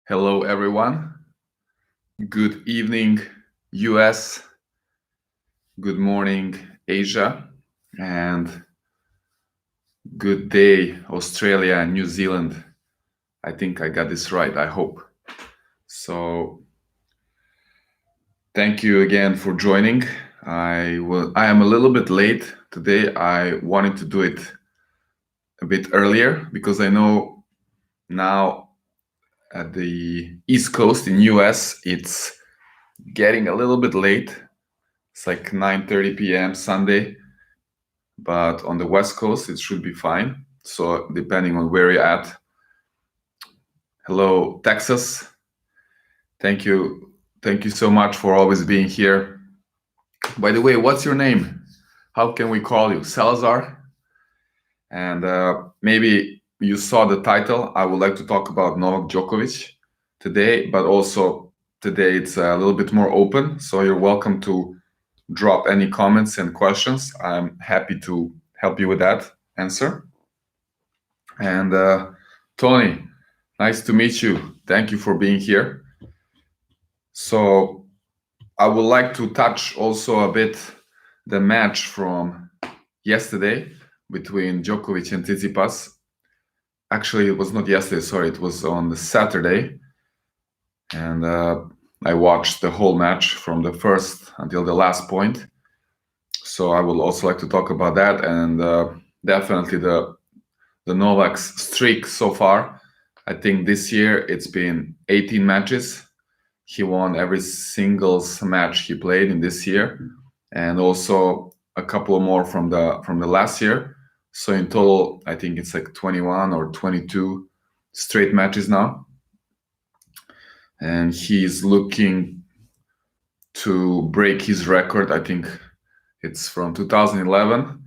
Hello, everyone. Good evening, US. Good morning, Asia. And good day, Australia and New Zealand. I think I got this right, I hope. So, thank you again for joining. I am a little bit late today. I wanted to do it a bit earlier because I know now at the East Coast in US, it's getting a little bit late. It's like 9:30 p.m. Sunday, but on the West Coast, it should be fine. So depending on where you're at. Hello, Texas. Thank you. Thank you so much for always being here. By the way, what's your name? How can we call you? Salazar? And maybe you saw the title. I would like to talk about Novak Djokovic today, but also today it's a little bit more open. So you're welcome to drop any comments and questions. I'm happy to help you with that answer. And Tony, nice to meet you. Thank you for being here. So I would like to touch also a bit the match from yesterday between Djokovic and Tsitsipas. Actually, it was not yesterday, sorry, it was on the Saturday. And I watched the whole match from the first until the last point. So I would also like to talk about that, and definitely the Novak's streak so far. I think this year it's been 18 matches. He won every singles match he played in this year, and also a couple more from the last year. So in total, I think it's like 21 or 22 straight matches now. And he's looking to break his record. I think it's from 2011.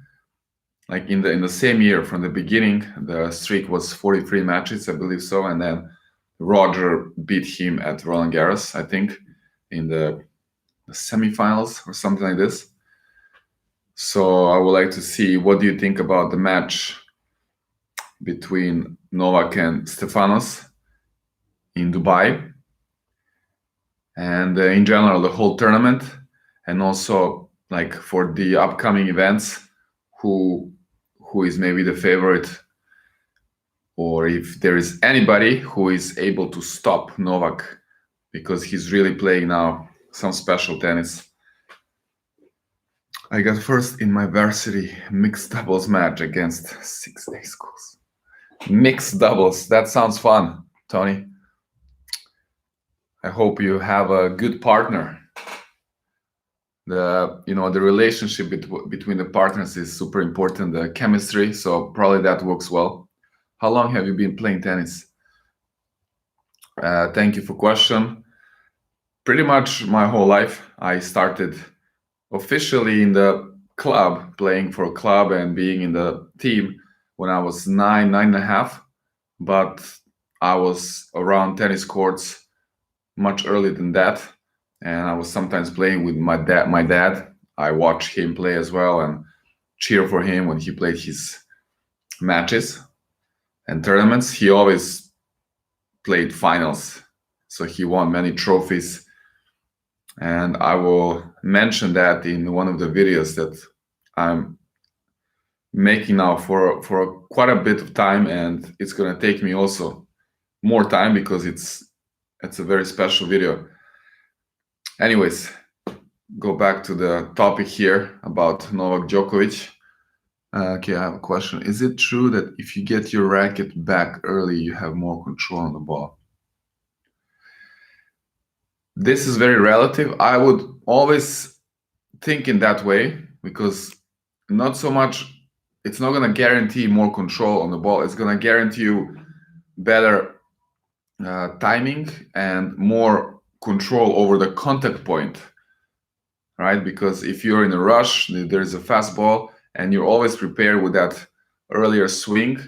Like in the same year, from the beginning, the streak was 43 matches, I believe so. And then Roger beat him at Roland Garros, I think, in the semifinals or something like this. So I would like to see, what do you think about the match between Novak and Stefanos in Dubai? And in general, the whole tournament, and also like for the upcoming events, who is maybe the favorite, or if there is anybody who is able to stop Novak, because he's really playing now some special tennis. I got first in my varsity mixed doubles match against 6-day schools. Mixed doubles, that sounds fun, Tony. I hope you have a good partner. The relationship between the partners is super important, the chemistry, so probably that works well. How long have you been playing tennis? Thank you for question. Pretty much my whole life. I started officially in the club, playing for a club and being in the team when I was 9.5, but I was around tennis courts much earlier than that, and I was sometimes playing with my dad. I watched him play as well and cheer for him when he played his matches and tournaments. He always played finals, so he won many trophies, and I will mention that in one of the videos that I'm making now for quite a bit of time, and it's gonna take me also more time because it's a very special video. Anyways, go back to the topic here about Novak Djokovic. Okay, I have a question. Is it true that if you get your racket back early, you have more control on the ball? This is very relative. I would always think in that way, because not so much, it's not going to guarantee more control on the ball. It's going to guarantee you better timing and more control over the contact point, right? Because if you're in a rush, there's a fast ball, and you're always prepared with that earlier swing,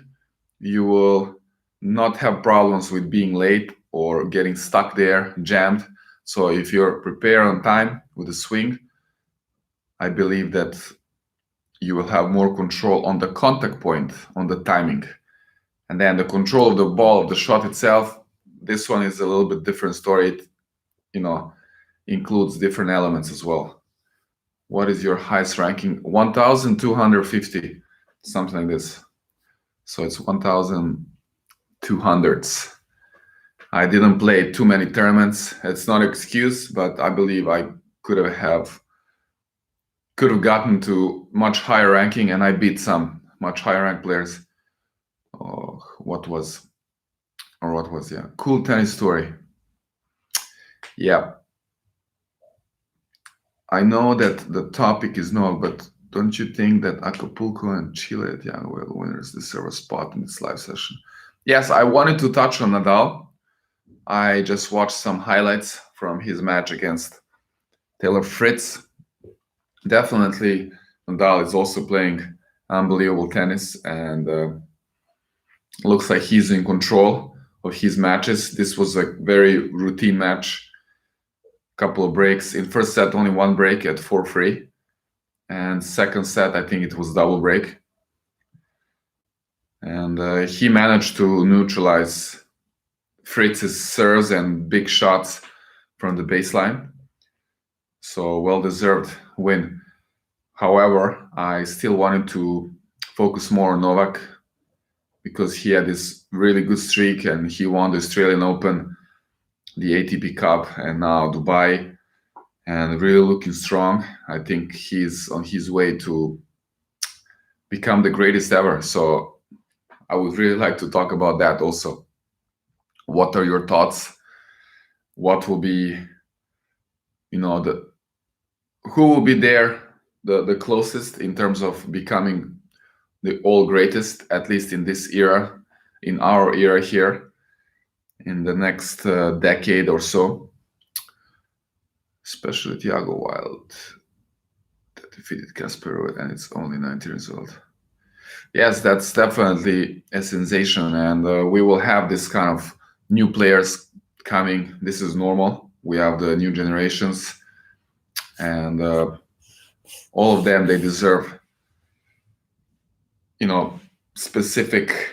you will not have problems with being late or getting stuck there, jammed. So if you're prepared on time with the swing, I believe that you will have more control on the contact point, on the timing. And then the control of the ball, of the shot itself, this one is a little bit different story. It, includes different elements as well. What is your highest ranking? 1,250, something like this. So it's 1,200s. I didn't play too many tournaments. It's not an excuse, but I believe I could have gotten to much higher ranking, and I beat some much higher ranked players. Oh, what was, yeah, cool tennis story. Yeah. I know that the topic is no, but don't you think that Acapulco and Chile at Young World winners deserve a spot in this live session? Yes, I wanted to touch on Nadal. I just watched some highlights from his match against Taylor Fritz. Definitely, Nadal is also playing unbelievable tennis, and looks like he's in control of his matches. This was a very routine match. Couple of breaks. In first set, only one break at 4-3. And second set, I think it was double break. And he managed to neutralize Fritz's serves and big shots from the baseline. So well-deserved win. However, I still wanted to focus more on Novak because he had this really good streak and he won the Australian Open, the ATP Cup, and now Dubai, and really looking strong. I think he's on his way to become the greatest ever. So I would really like to talk about that also. What are your thoughts? What will be, who will be there the closest in terms of becoming the all greatest, at least in this era, in our era here, in the next decade or so? Especially Thiago Wild that defeated Kasparov, and it's only 19 years old. Yes, that's definitely a sensation, and we will have this kind of new players coming. This is normal. We have the new generations, and all of them, they deserve, specific,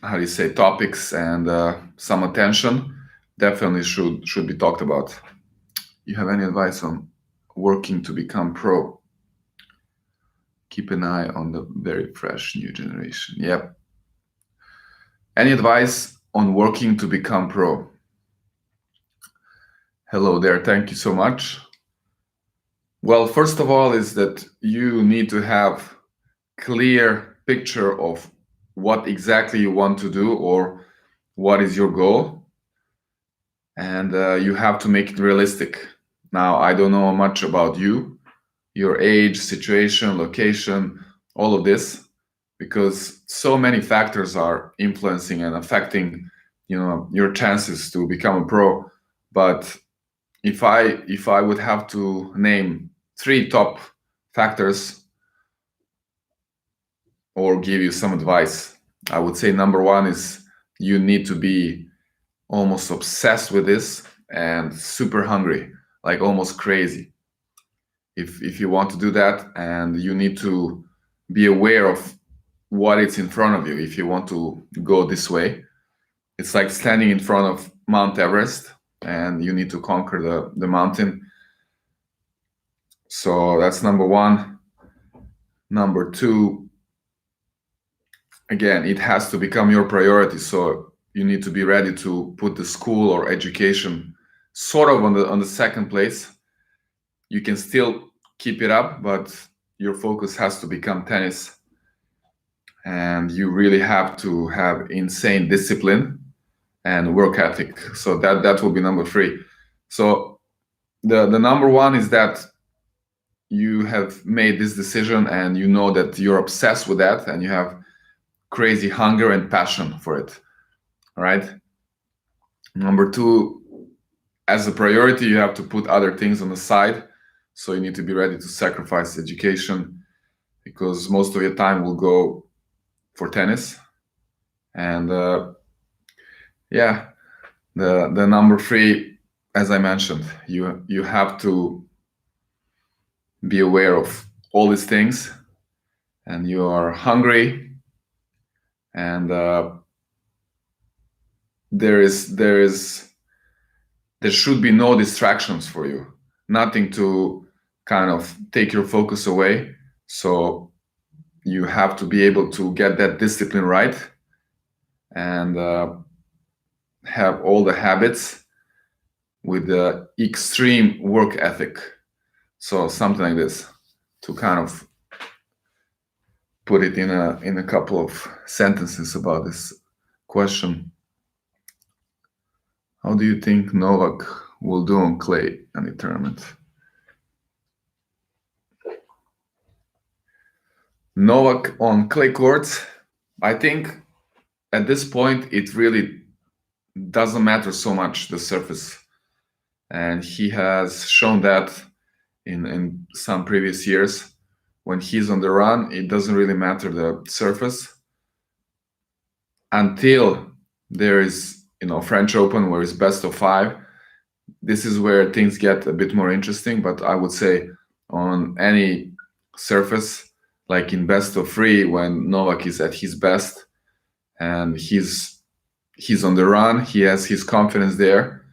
how do you say, topics and some attention. Definitely should be talked about. You have any advice on working to become pro? Keep an eye on the very fresh new generation. Yep. Any advice on working to become pro? Hello there. Thank you so much. Well, first of all is that you need to have clear picture of what exactly you want to do or what is your goal. And you have to make it realistic. Now, I don't know much about you, your age, situation, location, all of this, because so many factors are influencing and affecting, your chances to become a pro. But if I would have to name 3 top factors or give you some advice, I would say number 1 is you need to be almost obsessed with this and super hungry, like almost crazy. If you want to do that, and you need to be aware of what is in front of you. If you want to go this way, it's like standing in front of Mount Everest and you need to conquer the mountain. So that's number 1. Number 2, again, it has to become your priority. So you need to be ready to put the school or education sort of on the second place. You can still keep it up, but your focus has to become tennis. And you really have to have insane discipline and work ethic. So that will be number 3. So the number 1 is that you have made this decision and you know that you're obsessed with that and you have crazy hunger and passion for it. All right. Number 2, as a priority, you have to put other things on the side. So you need to be ready to sacrifice education because most of your time will go for tennis. And yeah, the number 3, as I mentioned, you have to be aware of all these things, and you are hungry, and there should be no distractions for you, nothing to kind of take your focus away. So you have to be able to get that discipline right and have all the habits with the extreme work ethic. So something like this, to kind of put it in a couple of sentences about this question. How do you think Novak will do on clay in the tournament? Novak on clay courts, I think at this point it really doesn't matter so much the surface, and he has shown that in some previous years. When he's on the run, it doesn't really matter the surface until there is, French Open, where it's best of 5. This is where things get a bit more interesting. But I would say on any surface, like in best of 3, when Novak is at his best and he's on the run, he has his confidence there,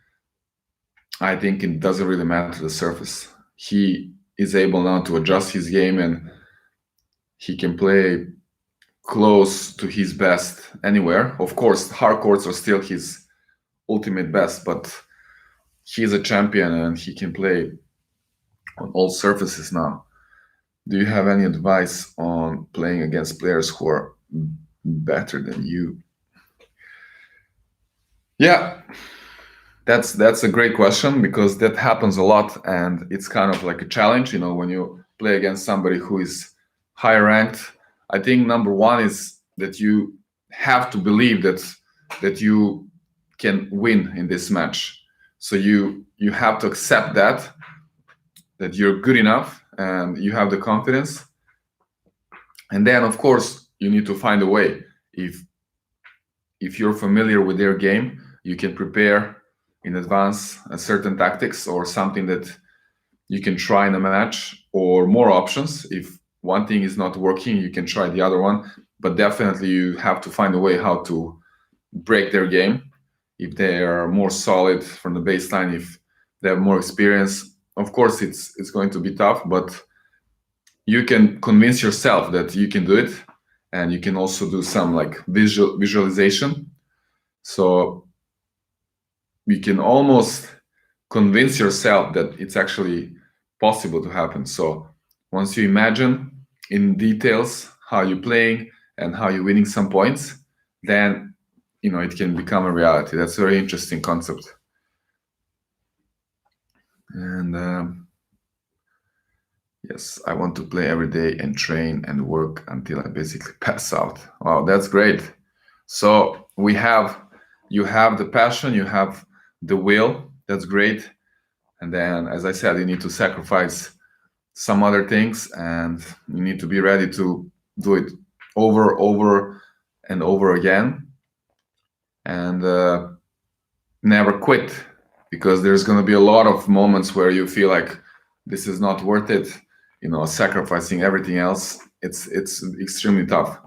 I think it doesn't really matter the surface. He is able now to adjust his game, and he can play close to his best anywhere. Of course, hard courts are still his ultimate best, but he's a champion and he can play on all surfaces now. Do you have any advice on playing against players who are better than you? Yeah, that's a great question, because that happens a lot, and it's kind of like a challenge, when you play against somebody who is high ranked. I think number one is that you have to believe that you can win in this match. So you have to accept that you're good enough and you have the confidence. And then, of course, you need to find a way. If you're familiar with their game, you can prepare in advance a certain tactics or something that you can try in a match, or more options. If one thing is not working, you can try the other one. But definitely you have to find a way how to break their game. If they are more solid from the baseline, if they have more experience, of course it's going to be tough, but you can convince yourself that you can do it. And you can also do some like visualization. So you can almost convince yourself that it's actually possible to happen. So once you imagine in details how you're playing and how you're winning some points, then it can become a reality. That's a very interesting concept. And yes, I want to play every day and train and work until I basically pass out. Wow, that's great. So you have the passion, you have the will. That's great. And then, as I said, you need to sacrifice some other things, and you need to be ready to do it over and over again, and never quit, because there's going to be a lot of moments where you feel like this is not worth it, sacrificing everything else. It's extremely tough.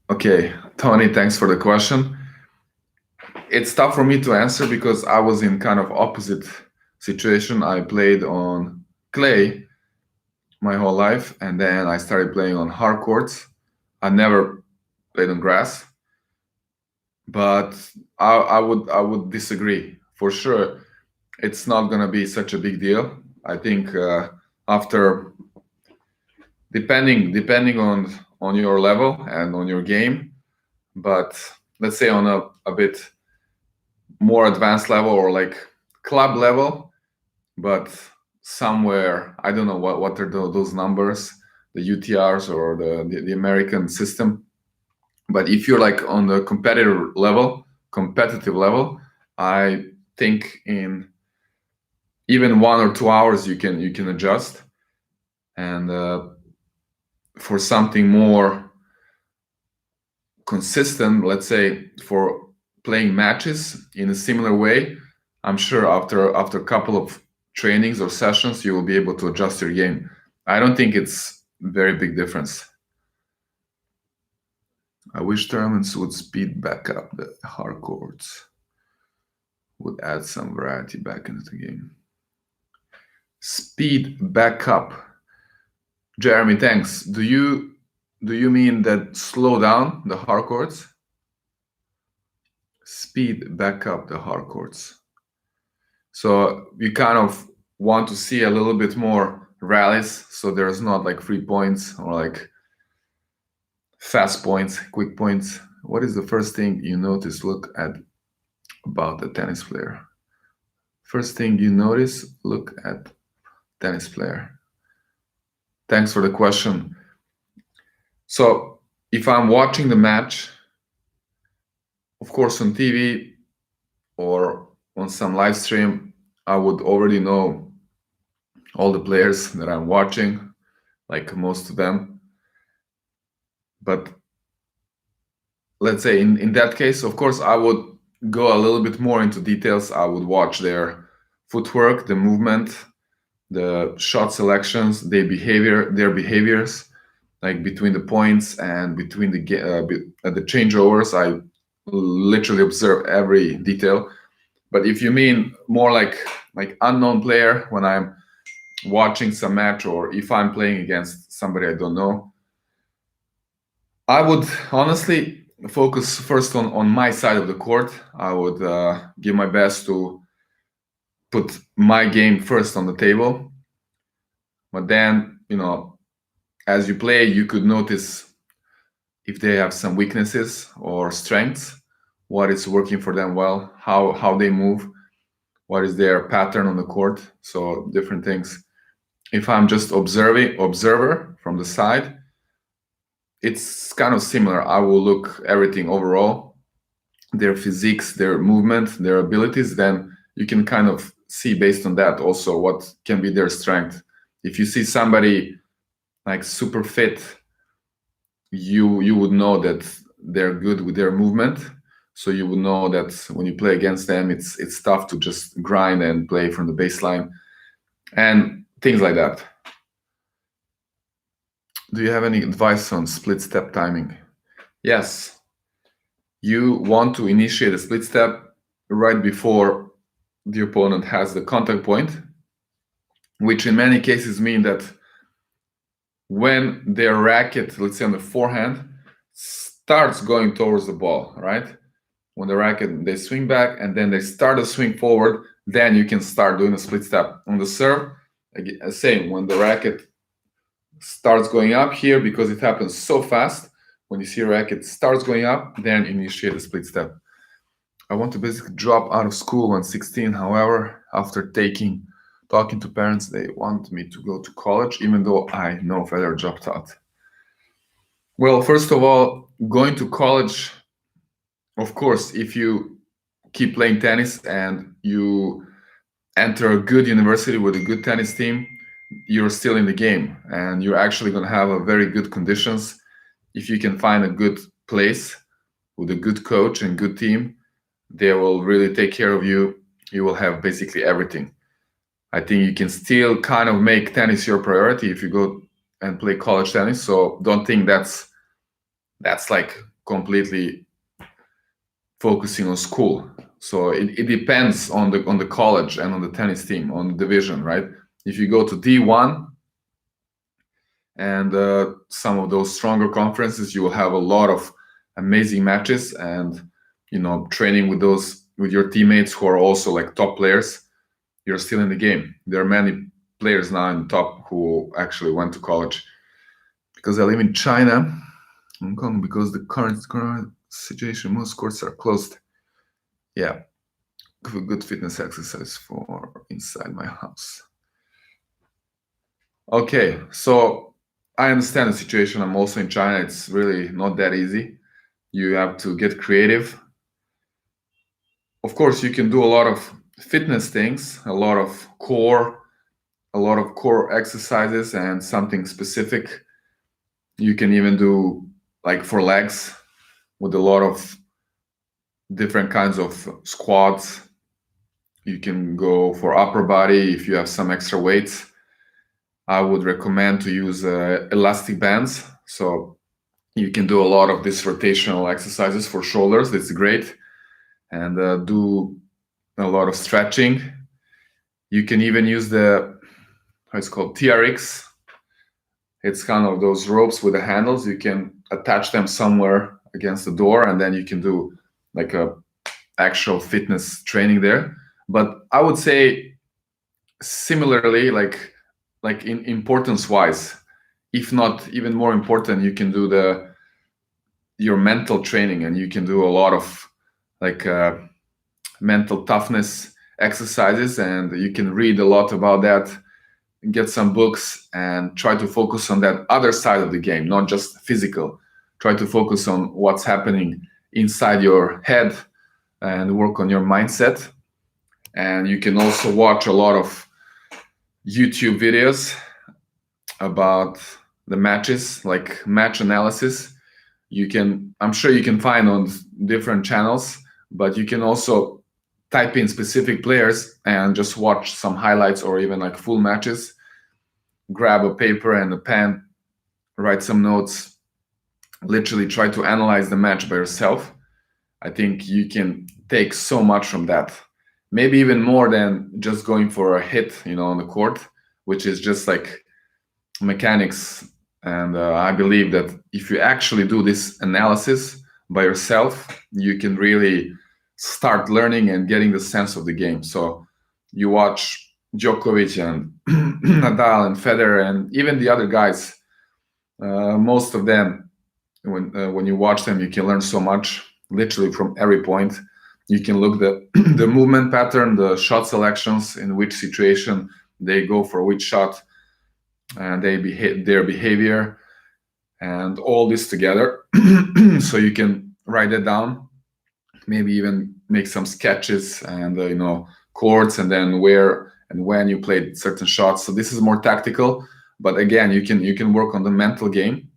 Okay, Tony, thanks for the question. It's tough for me to answer because I was in kind of opposite situation. I played on clay my whole life, and then I started playing on hard courts. I never played on grass, but I would disagree for sure. It's not gonna be such a big deal. I think after depending on your level and on your game, but let's say on a bit more advanced level, or like club level, but somewhere, I don't know what are those numbers, the UTRs or the American system. But if you're like on the competitive level, I think in even 1 or 2 hours you can adjust. And for something more consistent, let's say for playing matches in a similar way, I'm sure after a couple of trainings or sessions, you will be able to adjust your game. I don't think it's a very big difference. I wish tournaments would speed back up the hard chords. Would add some variety back into the game. Speed back up. Jeremy, thanks. Do you mean that slow down the hard chords? Speed back up the hard chords. So you kind of want to see a little bit more rallies, so there's not like free points or like fast points, quick points. What is the first thing you notice? Look at about the tennis player. First thing you notice, look at tennis player. Thanks for the question. So if I'm watching the match, of course on TV or on some live stream, I would already know all the players that I'm watching, like most of them. But let's say in that case, of course, I would go a little bit more into details. I would watch their footwork, the movement, the shot selections, their behaviors, like between the points and between the changeovers. I literally observe every detail. But if you mean more like unknown player, when I'm watching some match or if I'm playing against somebody I don't know, I would honestly focus first on my side of the court. I would give my best to put my game first on the table. But then, as you play, you could notice if they have some weaknesses or strengths, what is working for them well, how they move, what is their pattern on the court. So different things. If I'm just observer from the side, it's kind of similar. I will look everything overall, their physiques, their movement, their abilities. Then you can kind of see based on that also what can be their strength. If you see somebody like super fit, you would know that they're good with their movement. So you would know that when you play against them, it's tough to just grind and play from the baseline and things like that. Do you have any advice on split step timing? Yes. You want to initiate a split step right before the opponent has the contact point, which in many cases mean that when their racket, let's say on the forehand, starts going towards the ball, right? When the racket, they swing back and then they start to swing forward, then you can start doing a split step. On the serve, same, when the racket starts going up here, because it happens so fast, when you see a racket starts going up, then initiate a split step. I want to basically drop out of school when 16. However, after talking to parents, they want me to go to college, even though I no further dropped out. Well, first of all, going to college, of course, if you keep playing tennis and you enter a good university with a good tennis team, you're still in the game and you're actually going to have a very good conditions. If you can find a good place with a good coach and good team, they will really take care of you. You will have basically everything. I think you can still kind of make tennis your priority if you go and play college tennis. So don't think that's like completely focusing on school. So it depends on the college and on the tennis team, on the division, right? If you go to D1 and some of those stronger conferences, you will have a lot of amazing matches and training with your teammates who are also like top players. You're still in the game. There are many players now in the top who actually went to college. Because I live in China, Hong Kong, because the current situation, most courts are closed. Yeah, good fitness exercise for inside my house. Okay, so I understand the situation. I'm also in China. It's really not that easy. You have to get creative. Of course, you can do a lot of fitness things, a lot of core exercises and something specific. You can even do like for legs with a lot of different kinds of squats. You can go for upper body if you have some extra weights. I would recommend to use elastic bands. So You can do a lot of these rotational exercises for shoulders. That's great. And do a lot of stretching. You can even use the, how it's called, TRX. It's kind of those ropes with the handles. You can attach them somewhere against the door, and then you can do like a actual fitness training there. But I would say similarly, like in importance wise, if not even more important, you can do your mental training, and you can do a lot of like mental toughness exercises, and you can read a lot about that, get some books, and try to focus on that other side of the game, not just physical. Try to focus on what's happening inside your head and work on your mindset. And you can also watch a lot of YouTube videos about the matches, like match analysis. I'm sure you can find on different channels, but you can also type in specific players and just watch some highlights, or even like full matches. Grab a paper and a pen, write some notes, literally try to analyze the match by yourself. I think you can take so much from that. Maybe even more than just going for a hit, on the court, which is just like mechanics. And I believe that if you actually do this analysis by yourself, you can really start learning and getting the sense of the game. So you watch Djokovic and Nadal and Federer and even the other guys. Most of them, when you watch them, you can learn so much, literally from every point. You can look the movement pattern, the shot selections, in which situation they go for which shot, and their behavior, and all this together. So you can write it down, maybe even make some sketches and chords, and then where and when you played certain shots. So this is more tactical, but again, you can work on the mental game.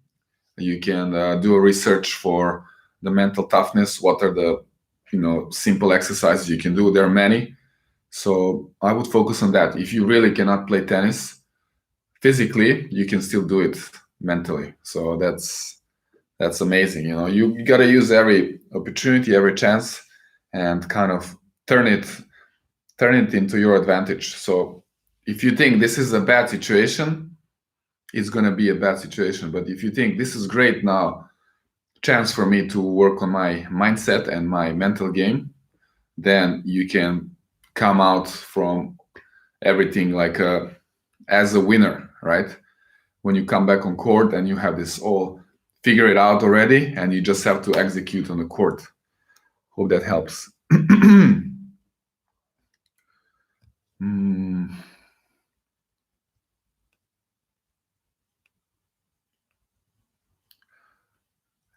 You can do a research for the mental toughness. What are the simple exercises you can do? There are many. So I would focus on that. If you really cannot play tennis physically, you can still do it mentally. So that's amazing. You got to use every opportunity, every chance, and kind of turn it into your advantage. So if you think this is a bad situation, it's going to be a bad situation. But if you think this is great now, chance for me to work on my mindset and my mental game, then you can come out from everything like as a winner, right? When you come back on court and you have this all figure it out already, and you just have to execute on the court. Hope that helps.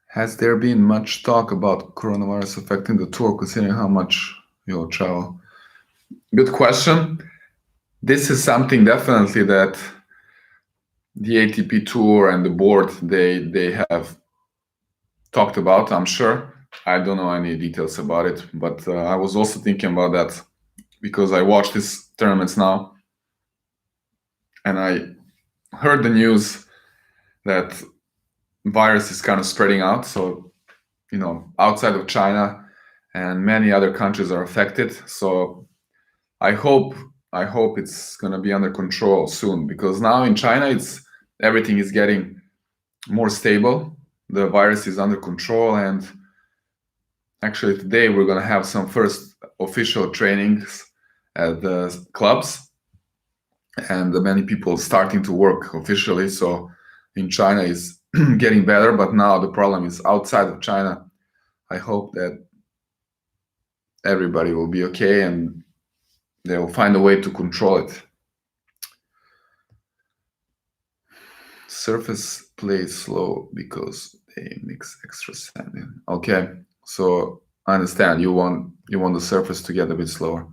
Has there been much talk about coronavirus affecting the tour, considering how much you'll travel? Good question. This is something definitely that the ATP tour and the board, they have talked about, I'm sure. I don't know any details about it, but I was also thinking about that because I watch these tournaments now, and I heard the news that virus is kind of spreading out. So, outside of China and many other countries are affected. So I hope it's going to be under control soon, because now in China, everything is getting more stable. The virus is under control, and actually today we're going to have some first official trainings at the clubs, and many people starting to work officially. So in China is getting better, but now the problem is outside of China. I hope that everybody will be okay and they will find a way to control it. Surface plays slow because they mix extra sand in. Okay, so I understand you want the surface to get a bit slower.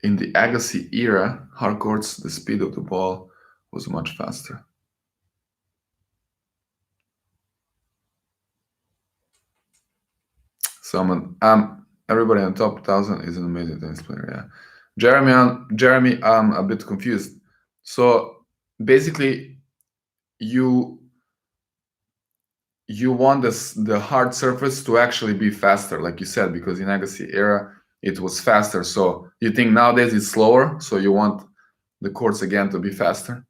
In the Agassi era, hard courts, the speed of the ball was much faster. Everybody on top 1,000 is an amazing tennis player. Yeah, Jeremy, I'm a bit confused. So basically, you you want the hard surface to actually be faster, like you said, because in Agassi era it was faster. So you think nowadays it's slower, so you want the courts again to be faster.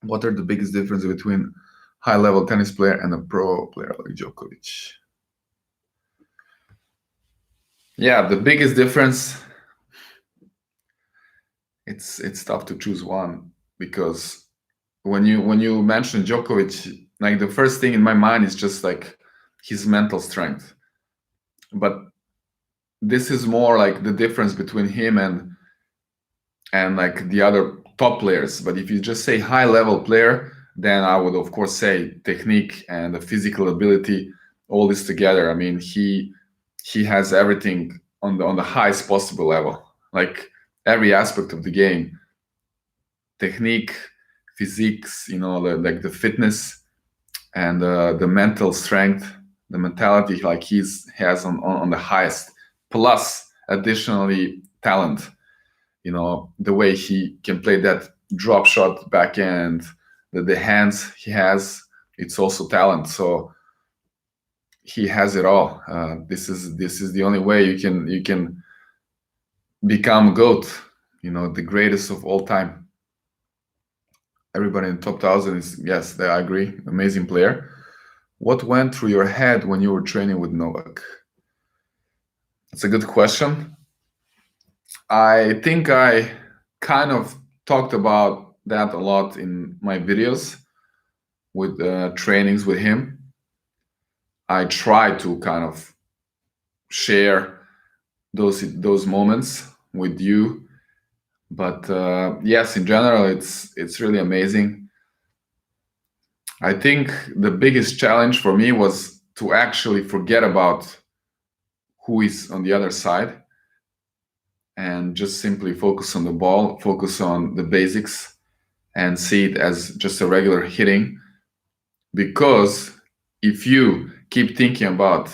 What are the biggest differences between high-level tennis player and a pro player like Djokovic? Yeah, the biggest difference, it's tough to choose one, because when you mention Djokovic, like the first thing in my mind is just like his mental strength. But this is more like the difference between him and like the other top players. But if you just say high level player, then I would of course say technique and the physical ability, all this together. I mean, he has everything on the highest possible level, like every aspect of the game, technique, physiques, like the fitness and the mental strength, the mentality, like has on the highest. Plus, additionally, talent. The way he can play that drop shot backhand, the hands he has, it's also talent. So he has it all. This is the only way you can become GOAT. The greatest of all time. Everybody in the top 1,000 is, yes, I agree, amazing player. What went through your head when you were training with Novak? That's a good question. I think I kind of talked about that a lot in my videos with trainings with him. I try to kind of share those moments with you, but yes, in general, it's really amazing. I think the biggest challenge for me was to actually forget about who is on the other side and just simply focus on the ball, focus on the basics, and see it as just a regular hitting. Because if you keep thinking about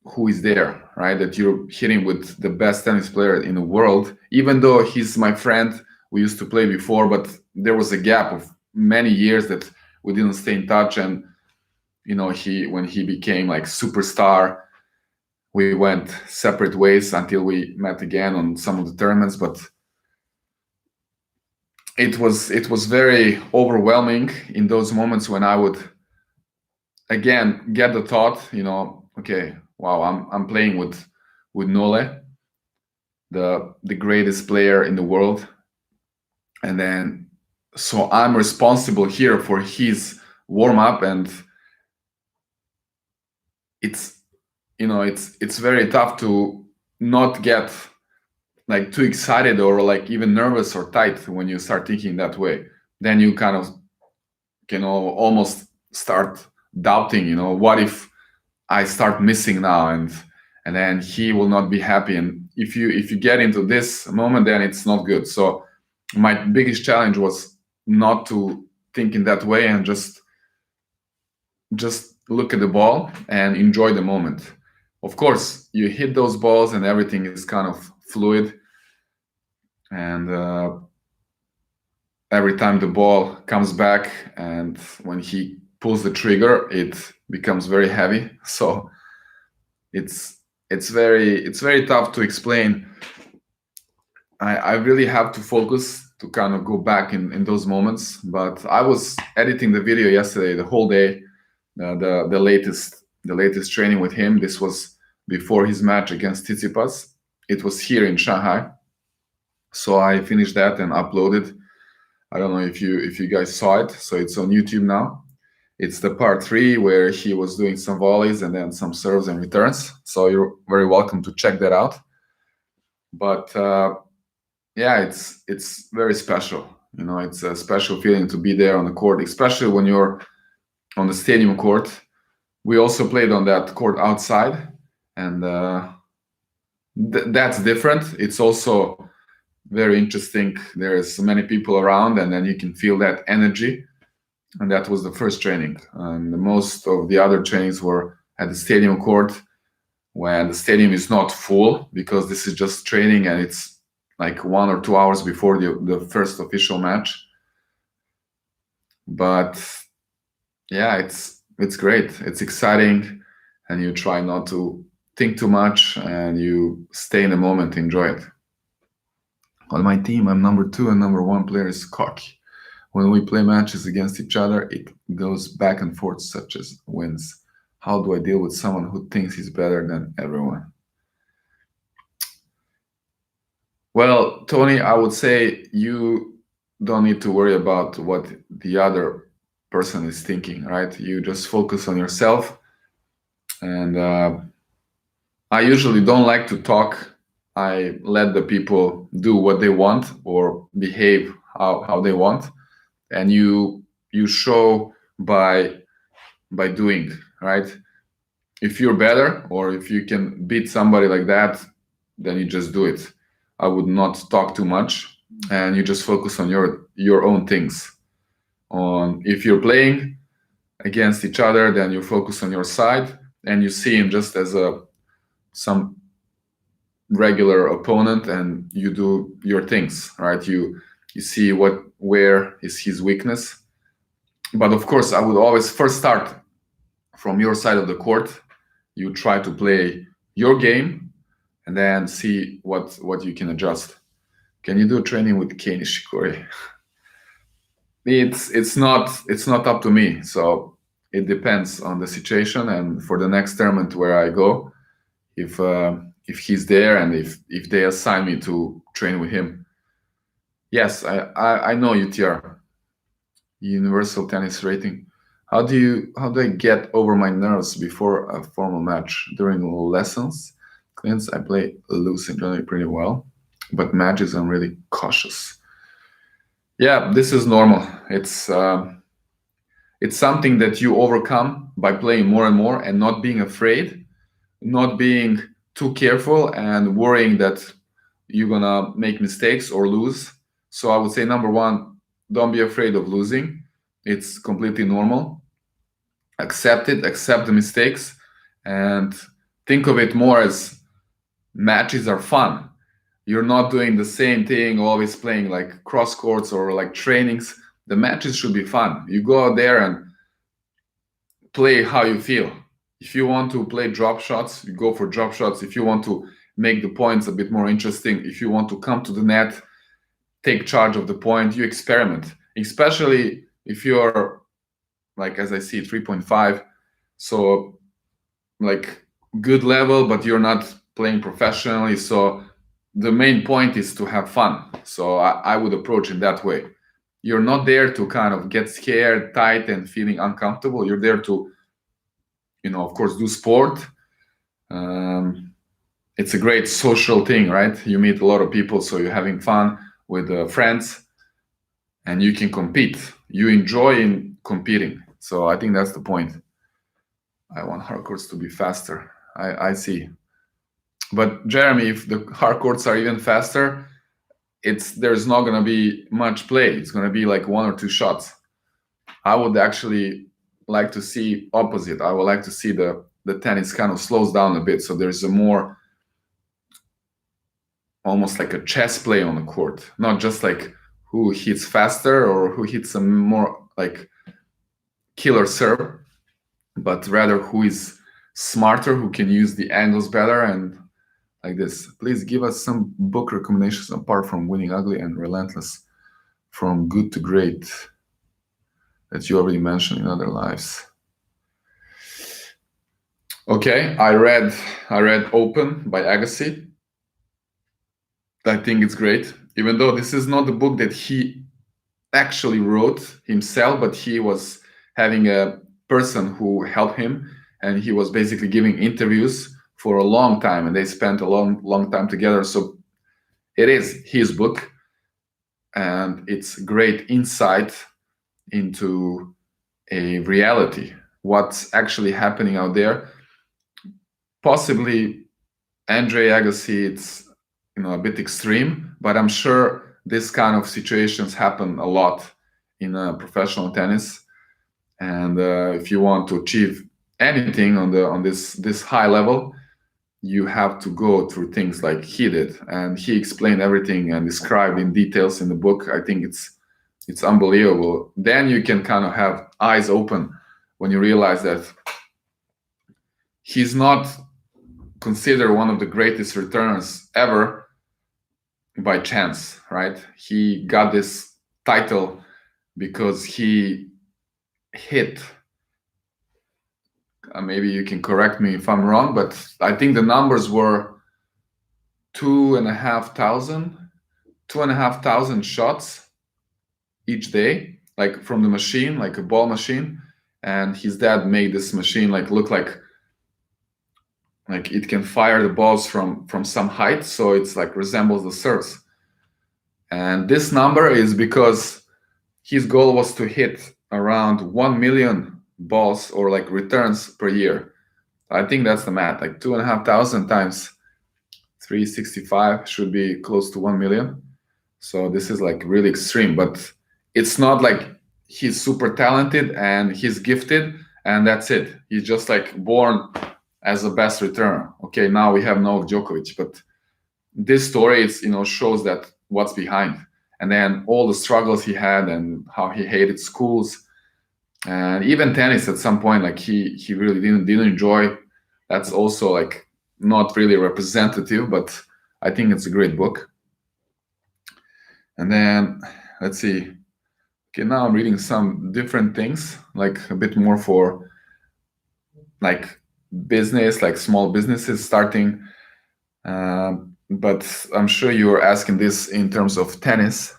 who is there, right, that you're hitting with the best tennis player in the world, even though he's my friend, we used to play before, but there was a gap of many years that we didn't stay in touch. And when he became like superstar, we went separate ways until we met again on some of the tournaments. But it was very overwhelming in those moments when I would again get the thought, okay, wow, I'm playing with Noli, the greatest player in the world, and then so I'm responsible here for his warm up, and it's very tough to not get like too excited or like even nervous or tight when you start thinking that way. Then you kind of almost start doubting, what if I start missing now and then he will not be happy. And if you get into this moment, then it's not good. So my biggest challenge was not to think in that way and just look at the ball and enjoy the moment. Of course, you hit those balls and everything is kind of fluid. And every time the ball comes back and when he pulls the trigger, it becomes very heavy. So it's very tough to explain. I really have to focus to kind of go back in those moments. But I was editing the video yesterday, the whole day, the latest training with him. This was before his match against Tsitsipas. It was here in Shanghai. So I finished that and uploaded. I don't know if you guys saw it. So it's on YouTube now. It's the part 3 where he was doing some volleys and then some serves and returns. So you're very welcome to check that out. But yeah, it's very special. It's a special feeling to be there on the court, especially when you're on the stadium court. We also played on that court outside, and that's different. It's also very interesting. There's many people around, and then you can feel that energy. And that was the first training. And most of the other trainings were at the stadium court, when the stadium is not full, because this is just training and it's like 1 or 2 hours before the first official match. But Yeah, it's great. It's exciting, and you try not to think too much, and you stay in the moment, enjoy it. On my team, I'm number 2, and number 1 player is cocky. When we play matches against each other, it goes back and forth, such as wins. How do I deal with someone who thinks he's better than everyone? Well, Tony, I would say you don't need to worry about what the other person is thinking, right? You just focus on yourself. And I usually don't like to talk. I let the people do what they want or behave how they want. And you show by doing, right? If you're better or if you can beat somebody like that, then you just do it. I would not talk too much, and you just focus on your own things. On if you're playing against each other, then you focus on your side, and you see him just as some regular opponent, and you do your things, right? You see where is his weakness. But of course, I would always first start from your side of the court. You try to play your game, and then see what you can adjust. Can you do training with Kei Nishikori? It's not up to me. So it depends on the situation, and for the next tournament where I go, if he's there and if they assign me to train with him. Yes, I know UTR, Universal Tennis Rating. How do I get over my nerves before a formal match? During lessons, since I play loose and generally pretty well, but matches I'm really cautious. Yeah, this is normal. It's something that you overcome by playing more and more and not being afraid, not being too careful and worrying that you're gonna make mistakes or lose. So I would say number 1, don't be afraid of losing. It's completely normal. Accept it, accept the mistakes, and think of it more as matches are fun. You're not doing the same thing, always playing like cross courts or like trainings. The matches should be fun. You go out there and play how you feel. If you want to play drop shots, you go for drop shots. If you want to make the points a bit more interesting, if you want to come to the net, take charge of the point, you experiment. Especially if you're, like, as I see, 3.5, so like good level, but you're not playing professionally. So the main point is to have fun. So I would approach it that way. You're not there to kind of get scared, tight, and feeling uncomfortable. You're there to, of course, do sport. It's a great social thing, right? You meet a lot of people, so you're having fun with friends, and you can compete. You enjoy in competing. So I think that's the point. I want hard courts to be faster. I see. But Jeremy, if the hard courts are even faster, there's not going to be much play. It's going to be like 1 or 2 shots. I would actually like to see opposite. I would like to see the tennis kind of slows down a bit, so there's a more almost like a chess play on the court, not just like who hits faster or who hits a more like killer serve, but rather who is smarter, who can use the angles better, and like this. Please give us some book recommendations apart from Winning Ugly and Relentless, From Good to Great, that you already mentioned in other lives. Okay, I read Open by Agassi. I think it's great, even though this is not the book that he actually wrote himself, but he was having a person who helped him, and he was basically giving interviews for a long time, and they spent a long time together. So it is his book, and it's great insight into a reality, what's actually happening out there. Possibly Andre Agassi, it's a bit extreme, but I'm sure this kind of situations happen a lot in professional tennis. And if you want to achieve anything on this high level, you have to go through things like he did, and he explained everything and described in details in the book. I think it's unbelievable. Then you can kind of have eyes open when you realize that he's not considered one of the greatest returners ever by chance, right? He got this title because he hit, maybe you can correct me if I'm wrong, but I think the numbers were 2,500 shots each day, like from the machine, like a ball machine. And his dad made this machine like look like it can fire the balls from some height, so it's like resembles the serves. And this number is because his goal was to hit around 1 million balls or like returns per year. I think that's the math, like 2,500 times 365 should be close to 1 million. So this is like really extreme, but it's not like he's super talented and he's gifted and that's it. He's just like born as the best returner. Okay, now we have Novak Djokovic, but this story is, shows that what's behind, and then all the struggles he had and how he hated schools and even tennis at some point, like he really didn't enjoy. That's also like not really representative, but I think it's a great book. And then let's see. Okay, now I'm reading some different things, like a bit more for like business, like small businesses starting. But I'm sure you're asking this in terms of tennis.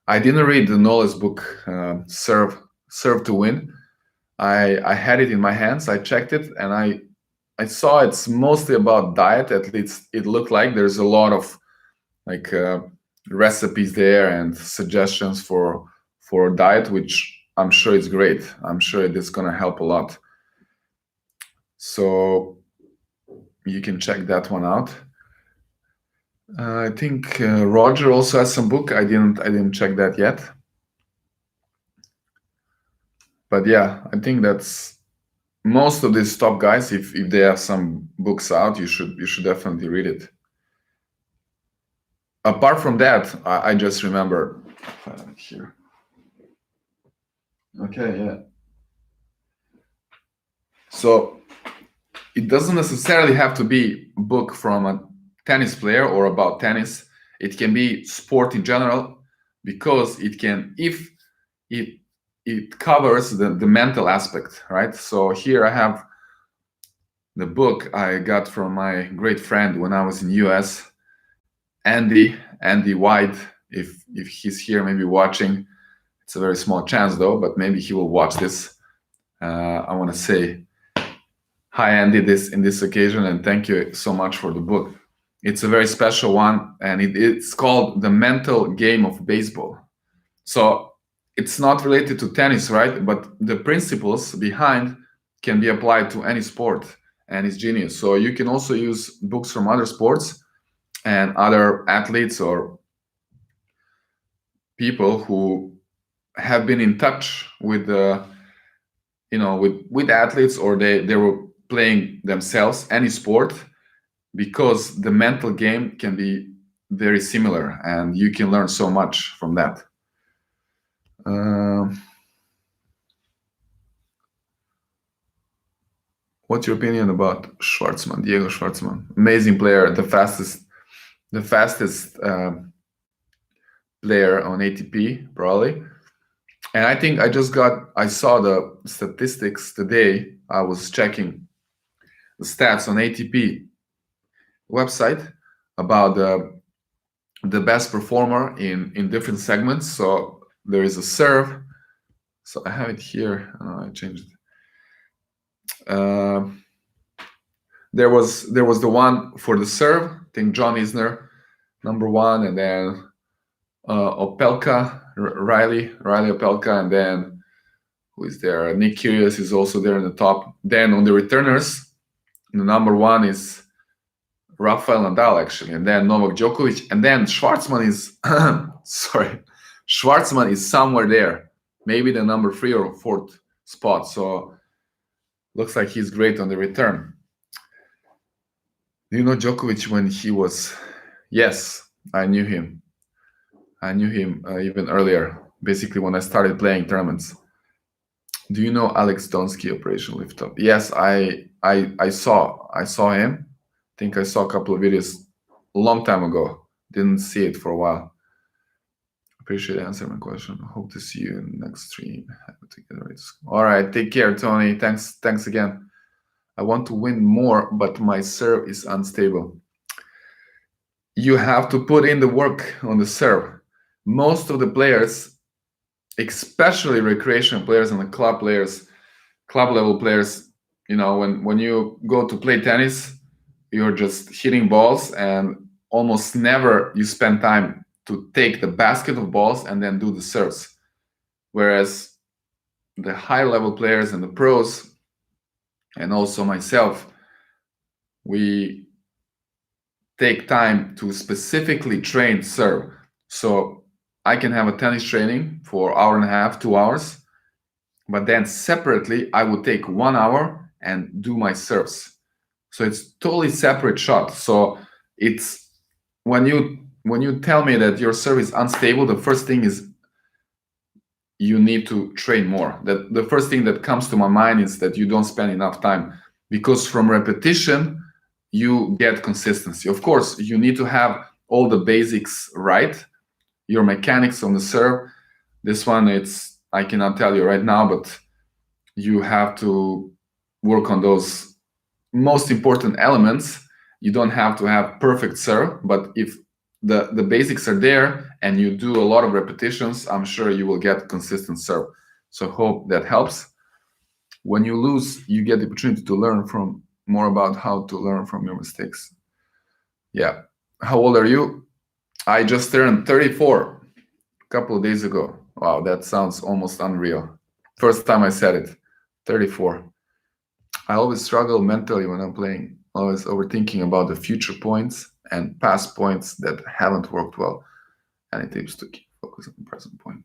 I didn't read the Noli's book, Serve to Win. I had it in my hands. I checked it, and I saw it's mostly about diet. At least it looked like there's a lot of like recipes there and suggestions for diet, which I'm sure it's great. I'm sure it is gonna help a lot. So you can check that one out. I think Roger also has some book. I didn't check that yet. But yeah, I think that's most of these top guys. If they have some books out, you should definitely read it. Apart from that, I just remember here. Okay, yeah. So it doesn't necessarily have to be a book from a tennis player or about tennis. It can be sport in general, because it can, if it covers the mental aspect, right? So here I have the book I got from my great friend when I was in US, Andy White. If he's here, maybe watching. It's a very small chance though, but maybe he will watch this. I want to say hi, Andy, in this occasion, and thank you so much for the book. It's a very special one, and it's called The Mental Game of Baseball. So it's not related to tennis, right? But the principles behind can be applied to any sport, and it's genius. So you can also use books from other sports and other athletes or people who have been in touch with with athletes, or they were playing themselves, any sport, because the mental game can be very similar and you can learn so much from that. What's your opinion about Schwartzman, Diego Schwartzman? Amazing player, the fastest player on ATP, probably. And I think I saw the statistics today. I was checking the stats on ATP website about the best performer in different segments. So there is a serve. So I have it here. I changed it. There was the one for the serve. I think John Isner, #1, and then Opelka, Riley Opelka, and then who is there? Nick Kyrgios is also there in the top. Then on the returners, the #1 is Rafael Nadal, actually, and then Novak Djokovic, and then Schwartzman is Schwartzman is somewhere there, maybe the #3 or 4th spot. So looks like he's great on the return. Do you know Djokovic when he was? Yes, I knew him. I knew him even earlier, basically when I started playing tournaments. Do you know Alex Donsky, Operation Lift Up? Yes, I saw him. I think I saw a couple of videos a long time ago. Didn't see it for a while. Appreciate answering my question. Hope to see you in the next stream. All right, take care, Tony. Thanks again. I want to win more, but my serve is unstable. You have to put in the work on the serve. Most of the players, especially recreational players and the club level players, you know, when you go to play tennis, you're just hitting balls, and almost never you spend time to take the basket of balls and then do the serves. Whereas the high level players and the pros, and also myself, we take time to specifically train serve. So I can have a tennis training for 1.5 hours, 2 hours, but then separately I would take 1 hour and do my serves. So it's totally separate shot. So it's when you tell me that your serve is unstable, the first thing is you need to train more. That the first thing that comes to my mind is that you don't spend enough time, because from repetition you get consistency. Of course, you need to have all the basics right, your mechanics on the serve. This one, I cannot tell you right now, but you have to work on those most important elements. You don't have to have perfect serve, but if the basics are there and you do a lot of repetitions, I'm sure you will get consistent serve. So hope that helps. When you lose, you get the opportunity to learn from more about how to learn from your mistakes. Yeah. How old are you? I just turned 34 a couple of days ago. Wow, that sounds almost unreal. First time I said it, 34. I always struggle mentally when I'm playing, always overthinking about the future points and past points that haven't worked well. Any tips to keep focus on the present point?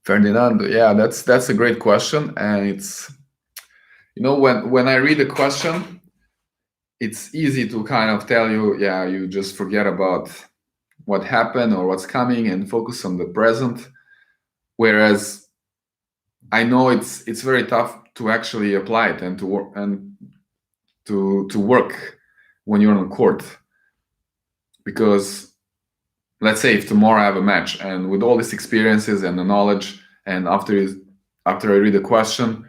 Ferdinando, yeah, that's a great question. And it's, you know, when I read a question, it's easy to kind of tell you, yeah, you just forget about what happened or what's coming and focus on the present. Whereas I know it's very tough to actually apply it and to work to work when you're on court. Because let's say if tomorrow I have a match, and with all these experiences and the knowledge, and after I read the question,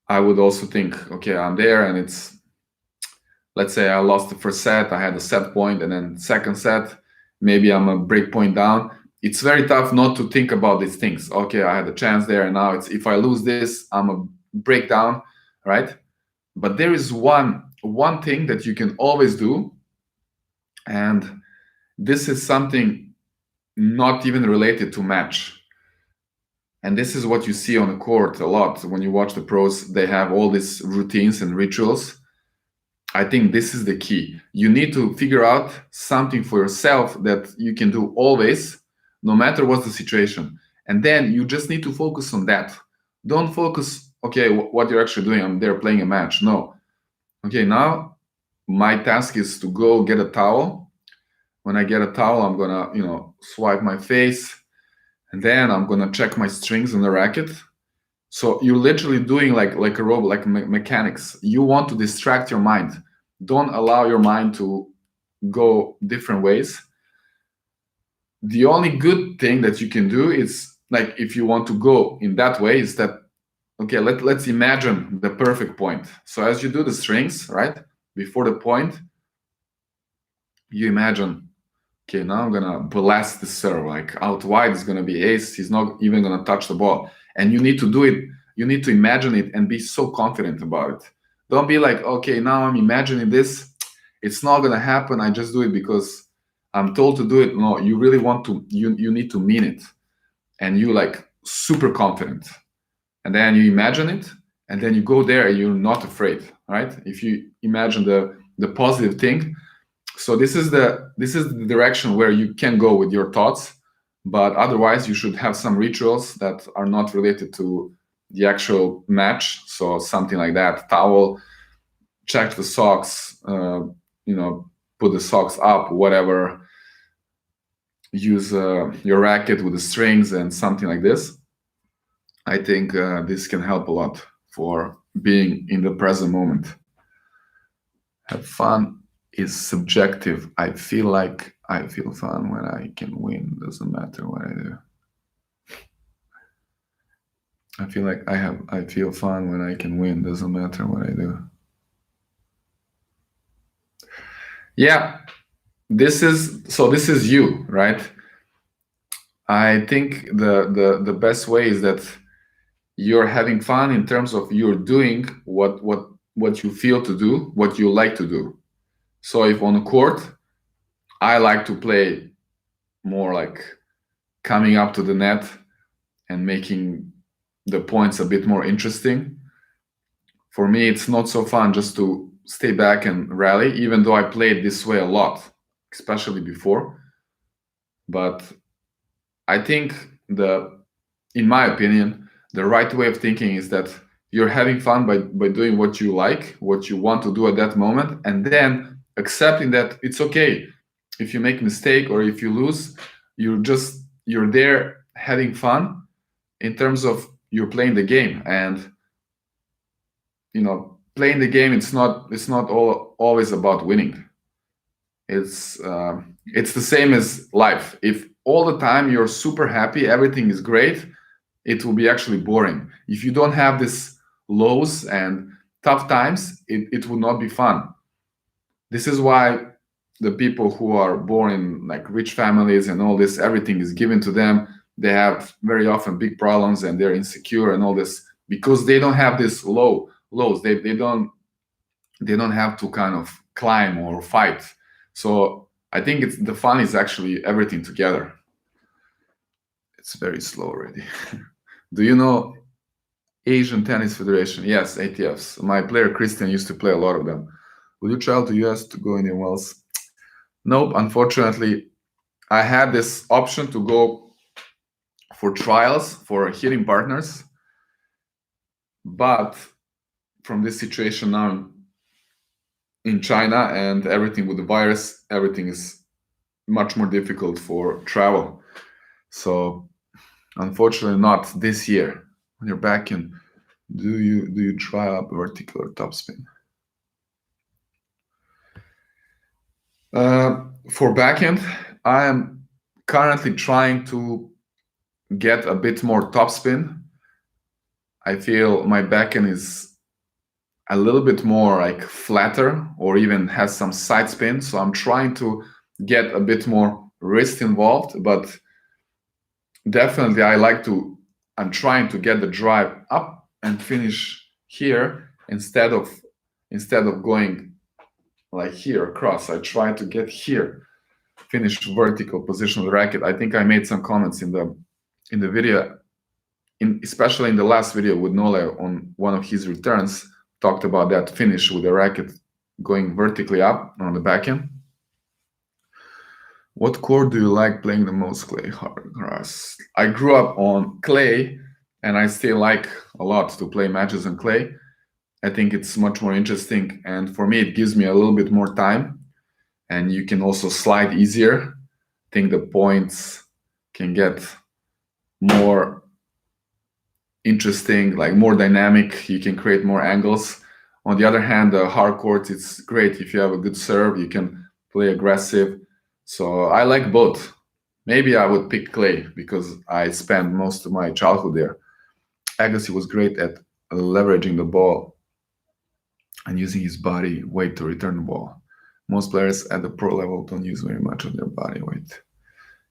I would also think, okay, I'm there, and it's, let's say I lost the first set, I had a set point, and then second set, maybe I'm a break point down. It's very tough not to think about these things. Okay, I had a chance there, and now it's, if I lose this, I'm a breakdown, right? But there is one thing that you can always do, and this is something not even related to match. And this is what you see on the court a lot. When you watch the pros, they have all these routines and rituals. I think this is the key. You need to figure out something for yourself that you can do always, no matter what's the situation. And then you just need to focus on that. Don't focus, okay, what you're actually doing. I'm there playing a match. No. Okay, now my task is to go get a towel. When I get a towel, I'm gonna, you know, swipe my face, and then I'm gonna check my strings on the racket. So you're literally doing like a robot, like mechanics. You want to distract your mind. Don't allow your mind to go different ways. The only good thing that you can do is, like, if you want to go in that way, is that, okay, let's imagine the perfect point. So as you do the strings, right, before the point, you imagine, okay, now I'm gonna blast the serve, like out wide is gonna be ace, he's not even gonna touch the ball. And you need to do it, you need to imagine it and be so confident about it. Don't be like, okay, now I'm imagining this, it's not gonna happen, I just do it because I'm told to do it. No, you really want to, you need to mean it. And you like super confident. And then you imagine it, and then you go there and you're not afraid, right? If you imagine the positive thing. So this is the direction where you can go with your thoughts, but otherwise you should have some rituals that are not related to the actual match. So something like that, towel, check the socks, you know, put the socks up, whatever, use your racket with the strings and something like this. I think this can help a lot for being in the present moment. Have fun is subjective. I feel like I feel fun when I can win. Doesn't matter what I do. I feel like I feel fun when I can win. Doesn't matter what I do. Yeah, this is you, right? I think the best way is that you're having fun in terms of you're doing what you feel to do, what you like to do. So if on a court, I like to play more like coming up to the net and making the points a bit more interesting. For me, it's not so fun just to stay back and rally, even though I played this way a lot, especially before. But I think in my opinion, the right way of thinking is that you're having fun by doing what you like, what you want to do at that moment, and then accepting that it's okay if you make a mistake or if you lose. You're there having fun in terms of you're playing the game, and playing the game, it's not always about winning. It's the same as life. If all the time you're super happy, everything is great, it will be actually boring. If you don't have this lows and tough times, it will not be fun. This is why the people who are born in like rich families and all this, everything is given to them. They have very often big problems and they're insecure and all this because they don't have this lows. They don't have to kind of climb or fight. So I think the fun is actually everything together. It's very slow already. Do you know Asian Tennis Federation? Yes, ATFs. My player Christian used to play a lot of them. Would you travel to US to go in Wells? Nope, unfortunately. I had this option to go for trials for hitting partners, but from this situation now in China and everything with the virus, everything is much more difficult for travel. So unfortunately not this year. When you're back in, do you try up vertical or topspin? For backhand, I am currently trying to get a bit more topspin. I feel my backhand is a little bit more like flatter or even has some side spin. So I'm trying to get a bit more wrist involved, but definitely I'm trying to get the drive up and finish here instead of going like here across. I try to get here, finish vertical position of the racket. I think I made some comments in the video, especially in the last video with Noli on one of his returns, talked about that finish with the racket going vertically up on the backhand. What court do you like playing the most? Clay, hard grass. I grew up on clay, and I still like a lot to play matches on clay. I think it's much more interesting, and for me, it gives me a little bit more time, and you can also slide easier. I think the points can get more interesting, like more dynamic. You can create more angles. On the other hand, the hard courts, it's great if you have a good serve. You can play aggressive. So I like both. Maybe I would pick clay because I spent most of my childhood there. Agassi was great at leveraging the ball and using his body weight to return the ball. Most players at the pro level don't use very much of their body weight.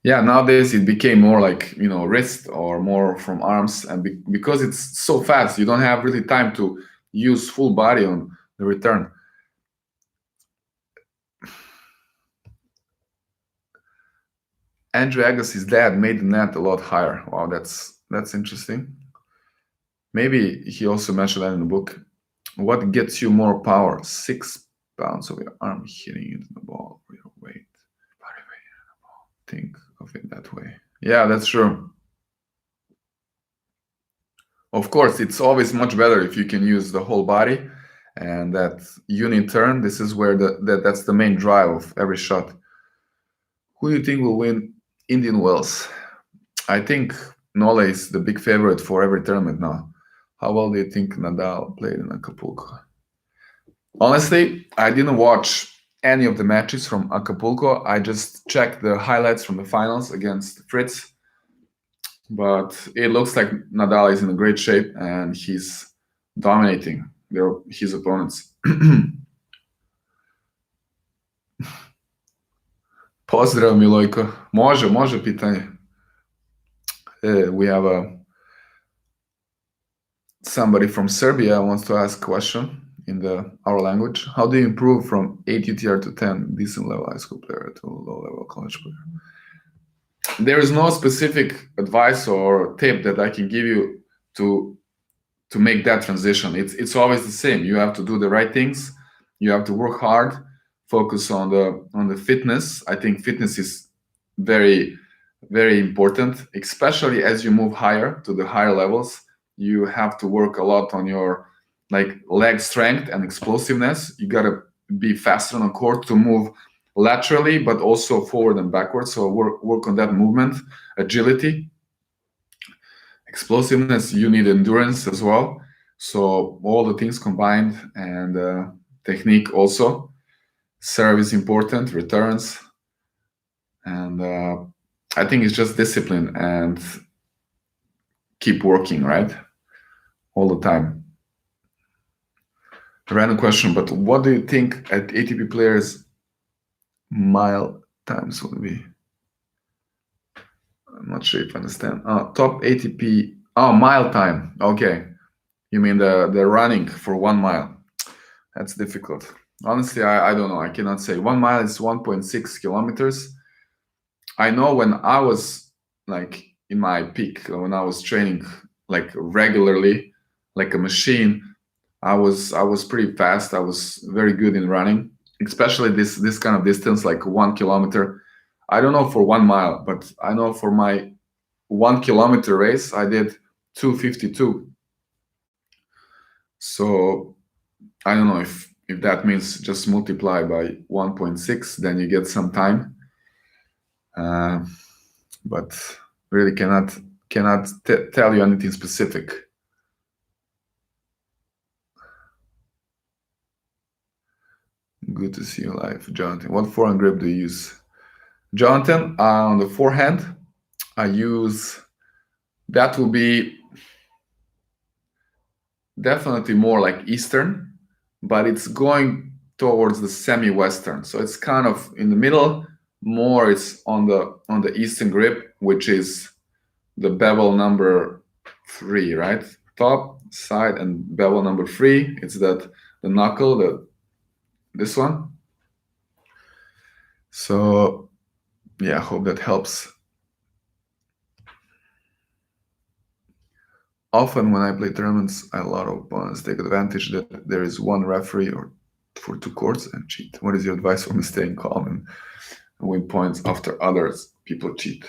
Yeah, nowadays it became more like, wrist or more from arms, and because it's so fast, you don't have really time to use full body on the return. Andrew Agassi's dad made the net a lot higher. Wow, that's interesting. Maybe he also mentioned that in the book. What gets you more power? 6 pounds of your arm hitting into the ball with your weight. Body weight in the ball. Think of it that way. Yeah, that's true. Of course, it's always much better if you can use the whole body, and that unit turn, this is where that's the main drive of every shot. Who do you think will win Indian Wells? I think Noli is the big favorite for every tournament now. How well do you think Nadal played in Acapulco? Honestly, I didn't watch any of the matches from Acapulco. I just checked the highlights from the finals against Fritz. But it looks like Nadal is in a great shape and he's dominating his opponents. Pozdrav, Milojko. Može pitanje. We have somebody from Serbia wants to ask a question in our language. How do you improve from 8 UTR to 10, decent level high school player to low level college player? There is no specific advice or tip that I can give you to make that transition. It's always the same. You have to do the right things. You have to work hard, focus on the fitness. I think fitness is very, very important, especially as you move higher to the higher levels. You have to work a lot on your leg strength and explosiveness. You gotta be faster on the court to move laterally, but also forward and backwards. So work on that movement, agility, explosiveness. You need endurance as well. So all the things combined, and technique also. Serve is important, returns, and I think it's just discipline and keep working, right? All the time. Random question, but what do you think at ATP players mile times will be? I'm not sure if I understand. Top ATP, mile time. Okay. You mean the running for 1 mile? That's difficult. Honestly, I don't know. I cannot say. 1 mile is 1.6 kilometers. I know when I was in my peak, when I was training regularly, like a machine, I was pretty fast. I was very good in running, especially this kind of distance, like 1 kilometer. I don't know for 1 mile, but I know for my 1 kilometer race, I did 2:52. So I don't know if that means just multiply by 1.6, then you get some time. But really cannot tell you anything specific. Good to see you live, Jonathan. What forehand grip do you use? Jonathan, on the forehand, I use, that will be definitely more like Eastern, but it's going towards the semi-Western. So it's kind of in the middle, more it's on the Eastern grip, which is the bevel number 3, right? Top, side, and bevel number 3. It's the knuckle, this one. So yeah, I hope that helps. Often when I play tournaments, a lot of opponents take advantage that there is one referee or for 2 courts and cheat. What is your advice for me staying calm and win points after others people cheat?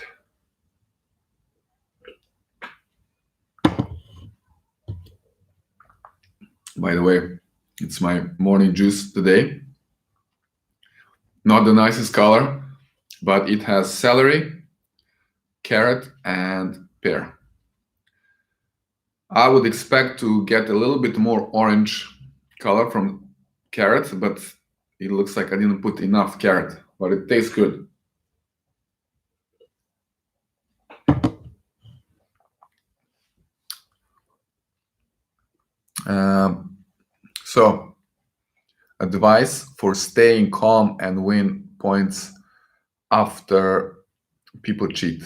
By the way, it's my morning juice today. Not the nicest color, but it has celery, carrot, and pear. I would expect to get a little bit more orange color from carrot, but it looks like I didn't put enough carrot, but it tastes good. So, advice for staying calm and win points after people cheat.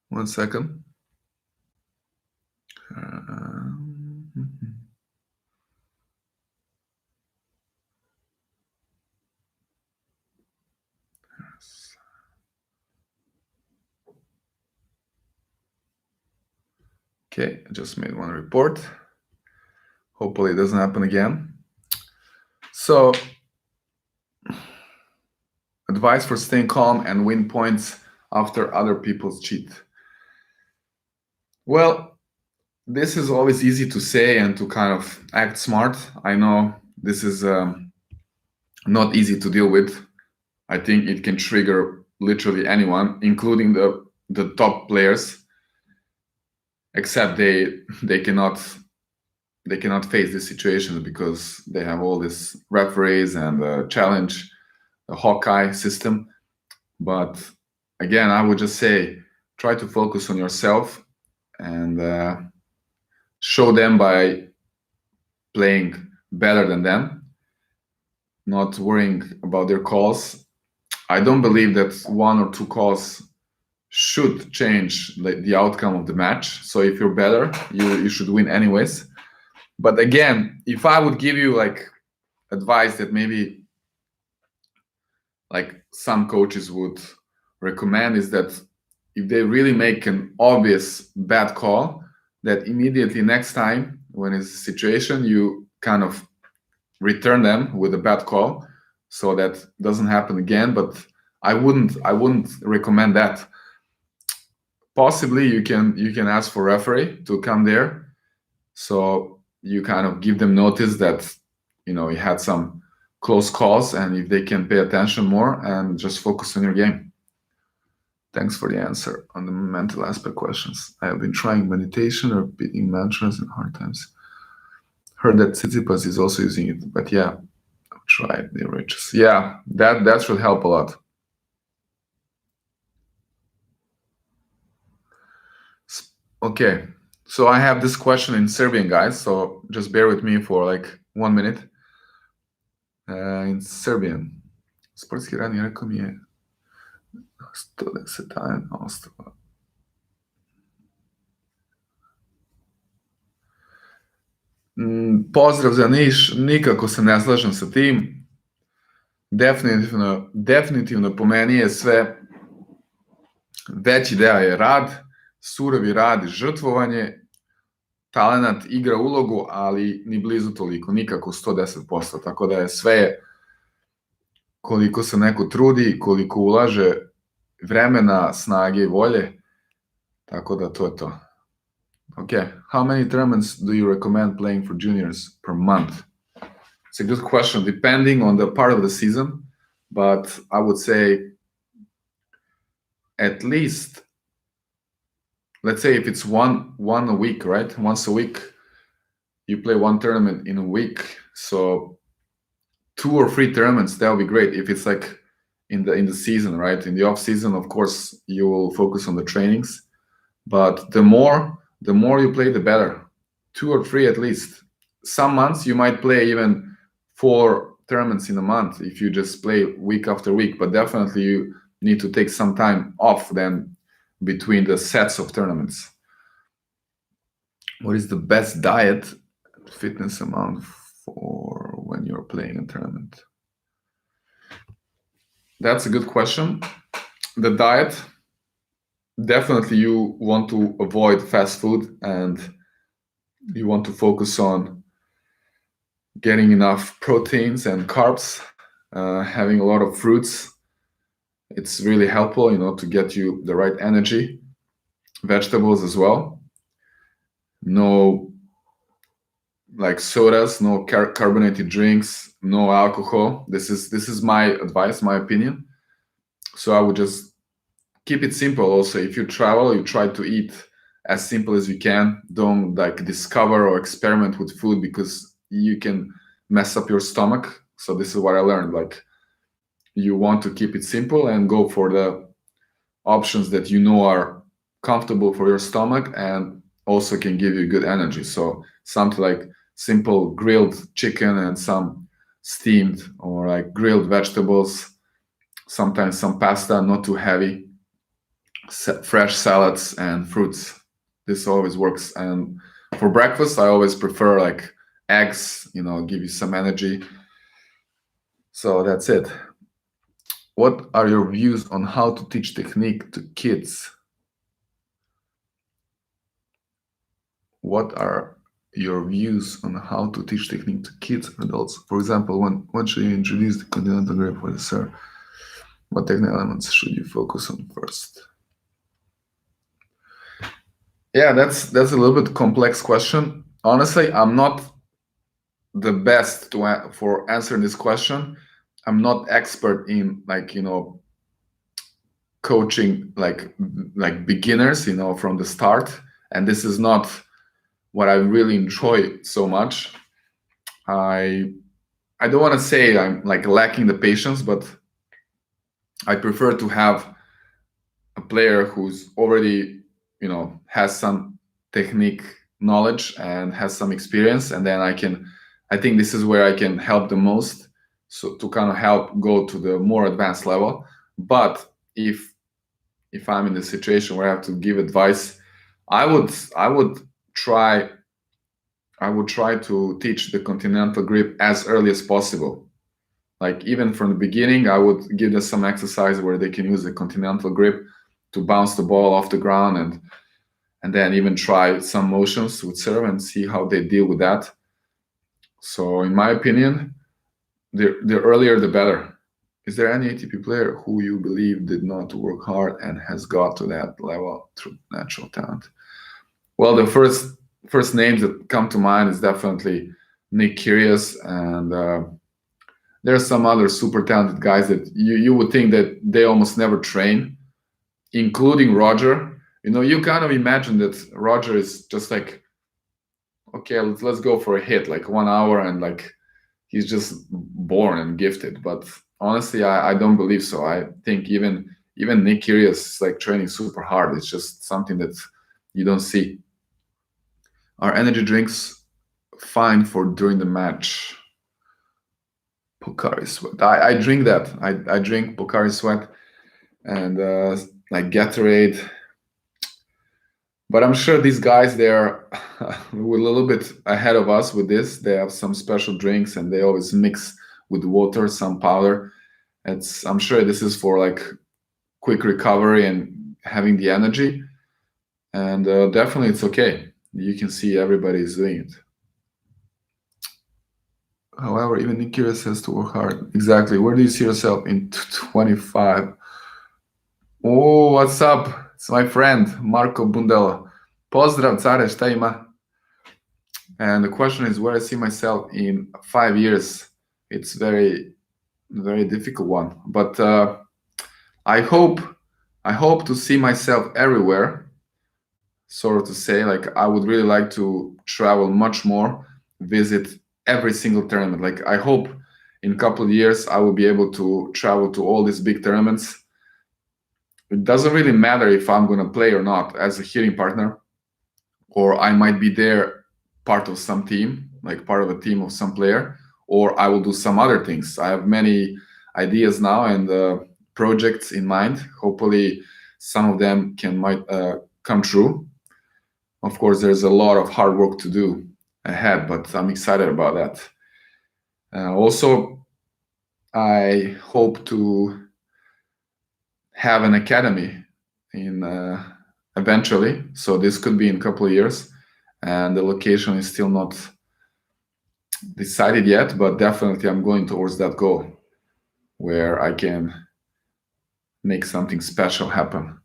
One second. Okay, I just made one report. Hopefully it doesn't happen again. So, advice for staying calm and win points after other people cheat. Well, this is always easy to say and to kind of act smart. I know this is not easy to deal with. I think it can trigger literally anyone, including the top players, except they cannot face this situation because they have all these referees and the challenge, the Hawkeye system. But again, I would just say try to focus on yourself and show them by playing better than them, not worrying about their calls. I don't believe that 1 or 2 calls should change the outcome of the match. So if you're better, you should win anyways. But again, if I would give you like advice that maybe like some coaches would recommend, is that if they really make an obvious bad call, that immediately next time when it's a situation, you kind of return them with a bad call so that doesn't happen again. But I wouldn't recommend that. Possibly you can ask for referee to come there, so you kind of give them notice that you had some close calls, and if they can pay attention more and just focus on your game. Thanks for the answer on the mental aspect questions. I have been trying meditation or repeating mantras in hard times. Heard that Tsitsipas is also using it, but yeah, I've tried the riches. Yeah, that should help a lot. Okay, so I have this question in Serbian, guys, so just bear with me for like 1 minute. In Serbian. Sportski radni rekao mi je 110 dana ostalo. Pozdrav za Niš, nikako se ne slažem sa tim. Definitivno po meni je sve veći deo je rad, surovi rad i žrtvovanje, talenat igra ulogu, ali ni blizu toliko, nikako 110%, tako da je sve koliko se neko trudi, koliko ulaže vremena, snage i volje, tako da to je to. Okay, how many tournaments do you recommend playing for juniors per month? It's a good question, depending on the part of the season, but I would say at least, let's say if it's one a week, right? Once a week, you play 1 tournament in a week. So 2 or 3 tournaments, that would be great. If it's like in the season, right? In the off season, of course, you will focus on the trainings. But the more you play, the better. 2 or 3 at least. Some months you might play even 4 tournaments in a month if you just play week after week. But definitely you need to take some time off then between the sets of tournaments. What is the best diet and fitness amount for when you're playing a tournament? That's a good question. The diet, definitely you want to avoid fast food and you want to focus on getting enough proteins and carbs, having a lot of fruits. It's really helpful, to get you the right energy. Vegetables as well. No like sodas, no carbonated drinks, no alcohol. This is my advice, my opinion. So I would just keep it simple. Also, if you travel, you try to eat as simple as you can. Don't like discover or experiment with food because you can mess up your stomach. So this is what I learned. Like, you want to keep it simple and go for the options that are comfortable for your stomach and also can give you good energy. So something like simple grilled chicken and some steamed or like grilled vegetables, sometimes some pasta, not too heavy, fresh salads and fruits. This always works. And for breakfast, I always prefer like eggs, give you some energy. So that's it. What are your views on how to teach technique to kids? What are your views on how to teach technique to kids and adults? For example, when should you introduce the continental grip for the serve? What technical elements should you focus on first? Yeah, that's a little bit complex question. Honestly, I'm not the best for answering this question. I'm not expert in like, coaching like beginners, from the start, and this is not what I really enjoy so much. I don't want to say I'm like lacking the patience, but I prefer to have a player who's already, has some technique knowledge and has some experience, and then I think this is where I can help the most, so to kind of help go to the more advanced level. But if I'm in the situation where I have to give advice, I would try to teach the continental grip as early as possible. Like even from the beginning, I would give them some exercise where they can use the continental grip to bounce the ball off the ground, and then even try some motions with serve and see how they deal with that. So in my opinion, the earlier the better. Is there any ATP player who you believe did not work hard and has got to that level through natural talent? Well, the first names that come to mind is definitely Nick Kyrgios, and there are some other super talented guys that you would think that they almost never train, including Roger. You kind of imagine that Roger is just like, okay, let's go for a hit, like 1 hour, and like he's just born and gifted. But honestly, I don't believe so. I think even Nick Kyrgios is like training super hard. It's just something that you don't see. Are energy drinks fine for during the match? Pocari Sweat. I drink that. I drink Pocari Sweat and like Gatorade. But I'm sure these guys, they're a little bit ahead of us with this. They have some special drinks and they always mix with water, some powder. I'm sure this is for like quick recovery and having the energy. And definitely it's okay. You can see everybody is doing it. However, even Nick Kyrgios has to work hard. Exactly. Where do you see yourself in 25? Oh, what's up? It's my friend, Marco Bundella. Pozdrav, care, šta ima? And the question is where I see myself in 5 years. It's very, very difficult one. But I hope to see myself everywhere. Sort of to say, like, I would really like to travel much more, visit every single tournament. Like, I hope in a couple of years I will be able to travel to all these big tournaments. It doesn't really matter if I'm going to play or not as a hitting partner, or I might be there part of some team, like part of a team of some player, or I will do some other things. I have many ideas now and projects in mind. Hopefully some of them might come true. Of course, there's a lot of hard work to do ahead, but I'm excited about that. Also, I hope to have an academy eventually. So this could be in a couple of years, and the location is still not decided yet, but definitely I'm going towards that goal where I can make something special happen.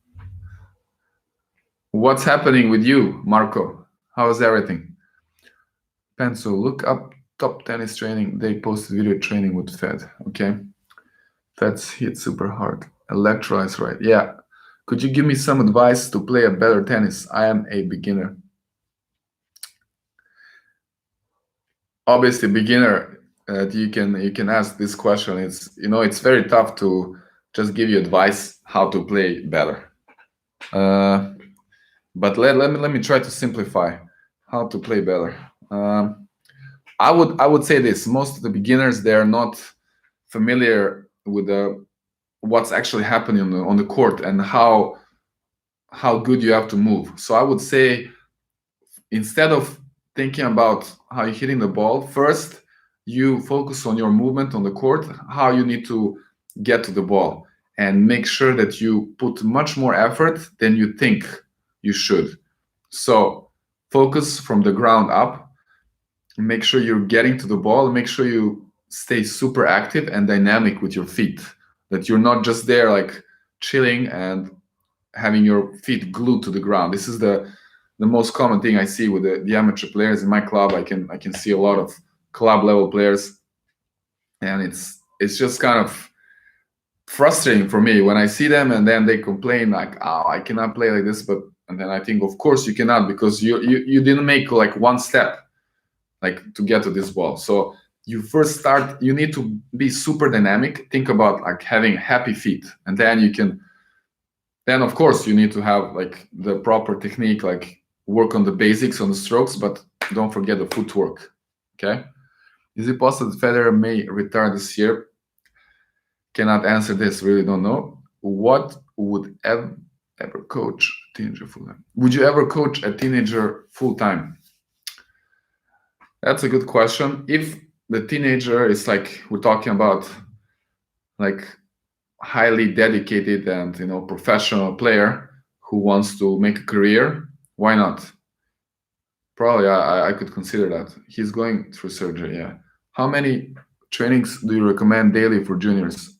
What's happening with you, Marco? How is everything? Pencil, look up top tennis training. They posted video training with Fed. Okay. Fed's hit super hard. Electrolytes, right? Yeah. Could you give me some advice to play a better tennis? I am a beginner. Obviously, beginner. You can ask this question. It's very tough to just give you advice how to play better. But let me try to simplify how to play better. I would say this: most of the beginners, they are not familiar with what's actually happening on the court and how good you have to move. So I would say, instead of thinking about how you're hitting the ball, first you focus on your movement on the court, how you need to get to the ball, and make sure that you put much more effort than you think you should. So focus from the ground up, make sure you're getting to the ball, make sure you stay super active and dynamic with your feet, that you're not just there like chilling and having your feet glued to the ground. This is the most common thing I see with the amateur players in my club. I can see a lot of club level players, and it's just kind of frustrating for me when I see them and then they complain like, oh, I cannot play like this. And then I think, of course you cannot, because you didn't make like one step like to get to this ball. So you first start, you need to be super dynamic. Think about like having happy feet, and then you can, then of course you need to have like the proper technique, like work on the basics, on the strokes, but don't forget the footwork. Okay. Is it possible that Federer may retire this year? Cannot answer this, really don't know. What would ever coach a teenager full time? Would you ever coach a teenager full time? That's a good question. If the teenager is like, we're talking about like highly dedicated and professional player who wants to make a career, why not? Probably I could consider that. He's going through surgery, yeah. How many trainings do you recommend daily for juniors?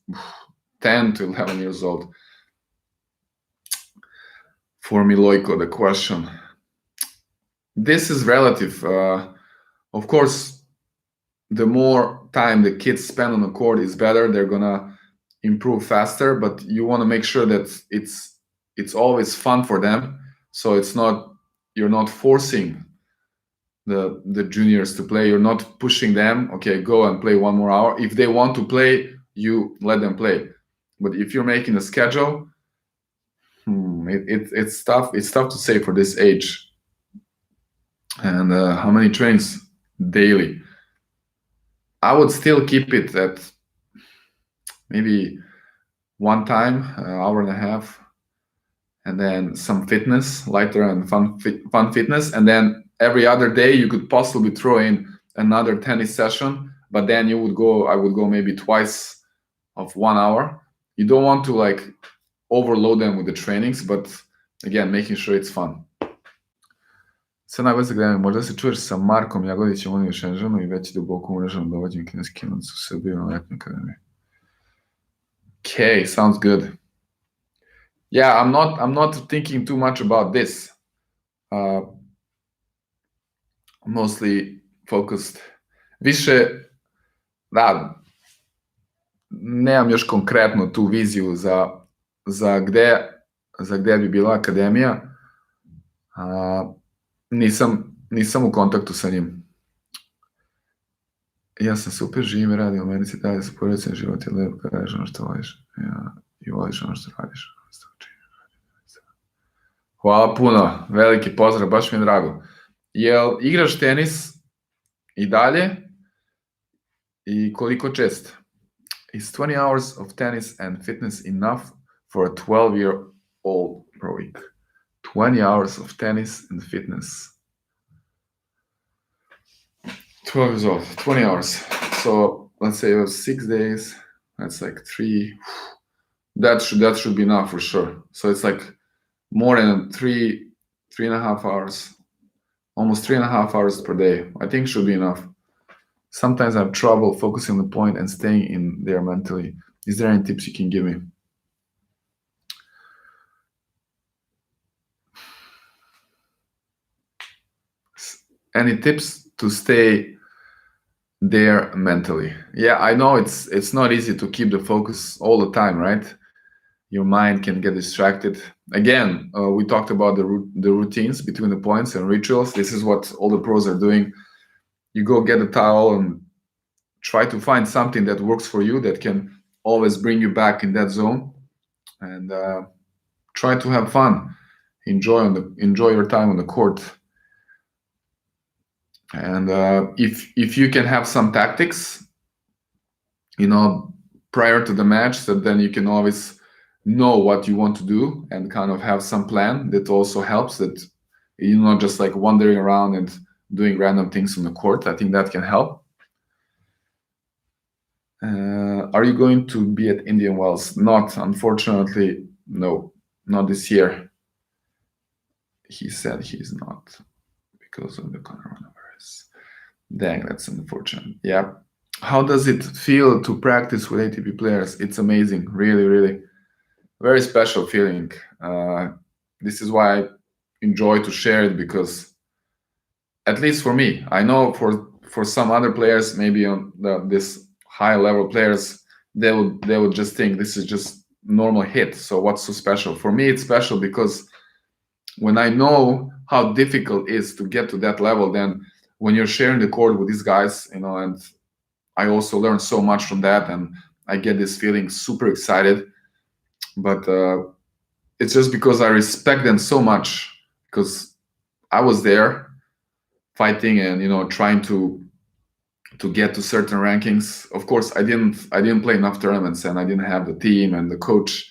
10 to 11 years old. For Miloiko, the question. This is relative. Of course, the more time the kids spend on the court is better. They're gonna improve faster, but you want to make sure that it's always fun for them. So you're not forcing the juniors to play. You're not pushing them. Okay, go and play 1 more hour. If they want to play, you let them play. But if you're making a schedule, it's tough. It's tough to say for this age. And how many trains daily? I would still keep it at maybe one time, an hour and a half, and then some fitness, lighter and fun fitness, and then every other day you could possibly throw in another tennis session. But then I would go maybe twice of 1 hour. You don't want to like overload them with the trainings, but again, making sure it's fun. Sad najbolje za gledanje, možda se čuješ sa Markom Jagodićem, on je u Šenžanu i već duboko umrežan dovođenjem kineski u Srbiju na letnoj akademiji. Okay, sounds good. Yeah, I'm not thinking too much about this. Mostly focused. Više, da, nemam još konkretno tu viziju za gde bi bila akademija. Nisam u kontaktu sa njim. Ja sam super, živim i radim u Americi, dalje sa porodicom, život je lep, kada radiš ono što voliš. I voliš ono što radiš. Hvala puno, veliki pozdrav, baš mi je drago. Jel igraš tenis i dalje? I koliko često? Is 20 hours of tennis and fitness enough for a 12-year-old per week? 20 hours of tennis and fitness. 12 years old, 20 hours. So let's say you have 6 days. That's like 3. That should be enough for sure. So it's like more than 3.5 hours, almost 3.5 hours per day. I think should be enough. Sometimes I have trouble focusing on the point and staying in there mentally. Is there any tips you can give me? Any tips to stay there mentally? Yeah, I know it's not easy to keep the focus all the time, right? Your mind can get distracted. Again, we talked about the routines between the points and rituals. This is what all the pros are doing. You go get a towel and try to find something that works for you, that can always bring you back in that zone, and try to have fun. Enjoy your time on the court. And if you can have some tactics, prior to the match, so then you can always know what you want to do and kind of have some plan. That also helps, that you're not just like wandering around and doing random things on the court. I think that can help. Are you going to be at Indian Wells? Not, unfortunately, no, not this year. He said he's not because of the coronavirus. Dang, that's unfortunate. Yeah. How does it feel to practice with ATP players? It's amazing, really, really. Very special feeling. This is why I enjoy to share it, because at least for me, I know for some other players, maybe on this high level players, they would just think this is just normal hit. So what's so special? For me, it's special because when I know how difficult it is to get to that level, then when you're sharing the court with these guys, you know, and I also learned so much from that, and I get this feeling super excited. But it's just because I respect them so much, because I was there fighting and, you know, trying to get to certain rankings. Of course, I didn't play enough tournaments, and I didn't have the team and the coach,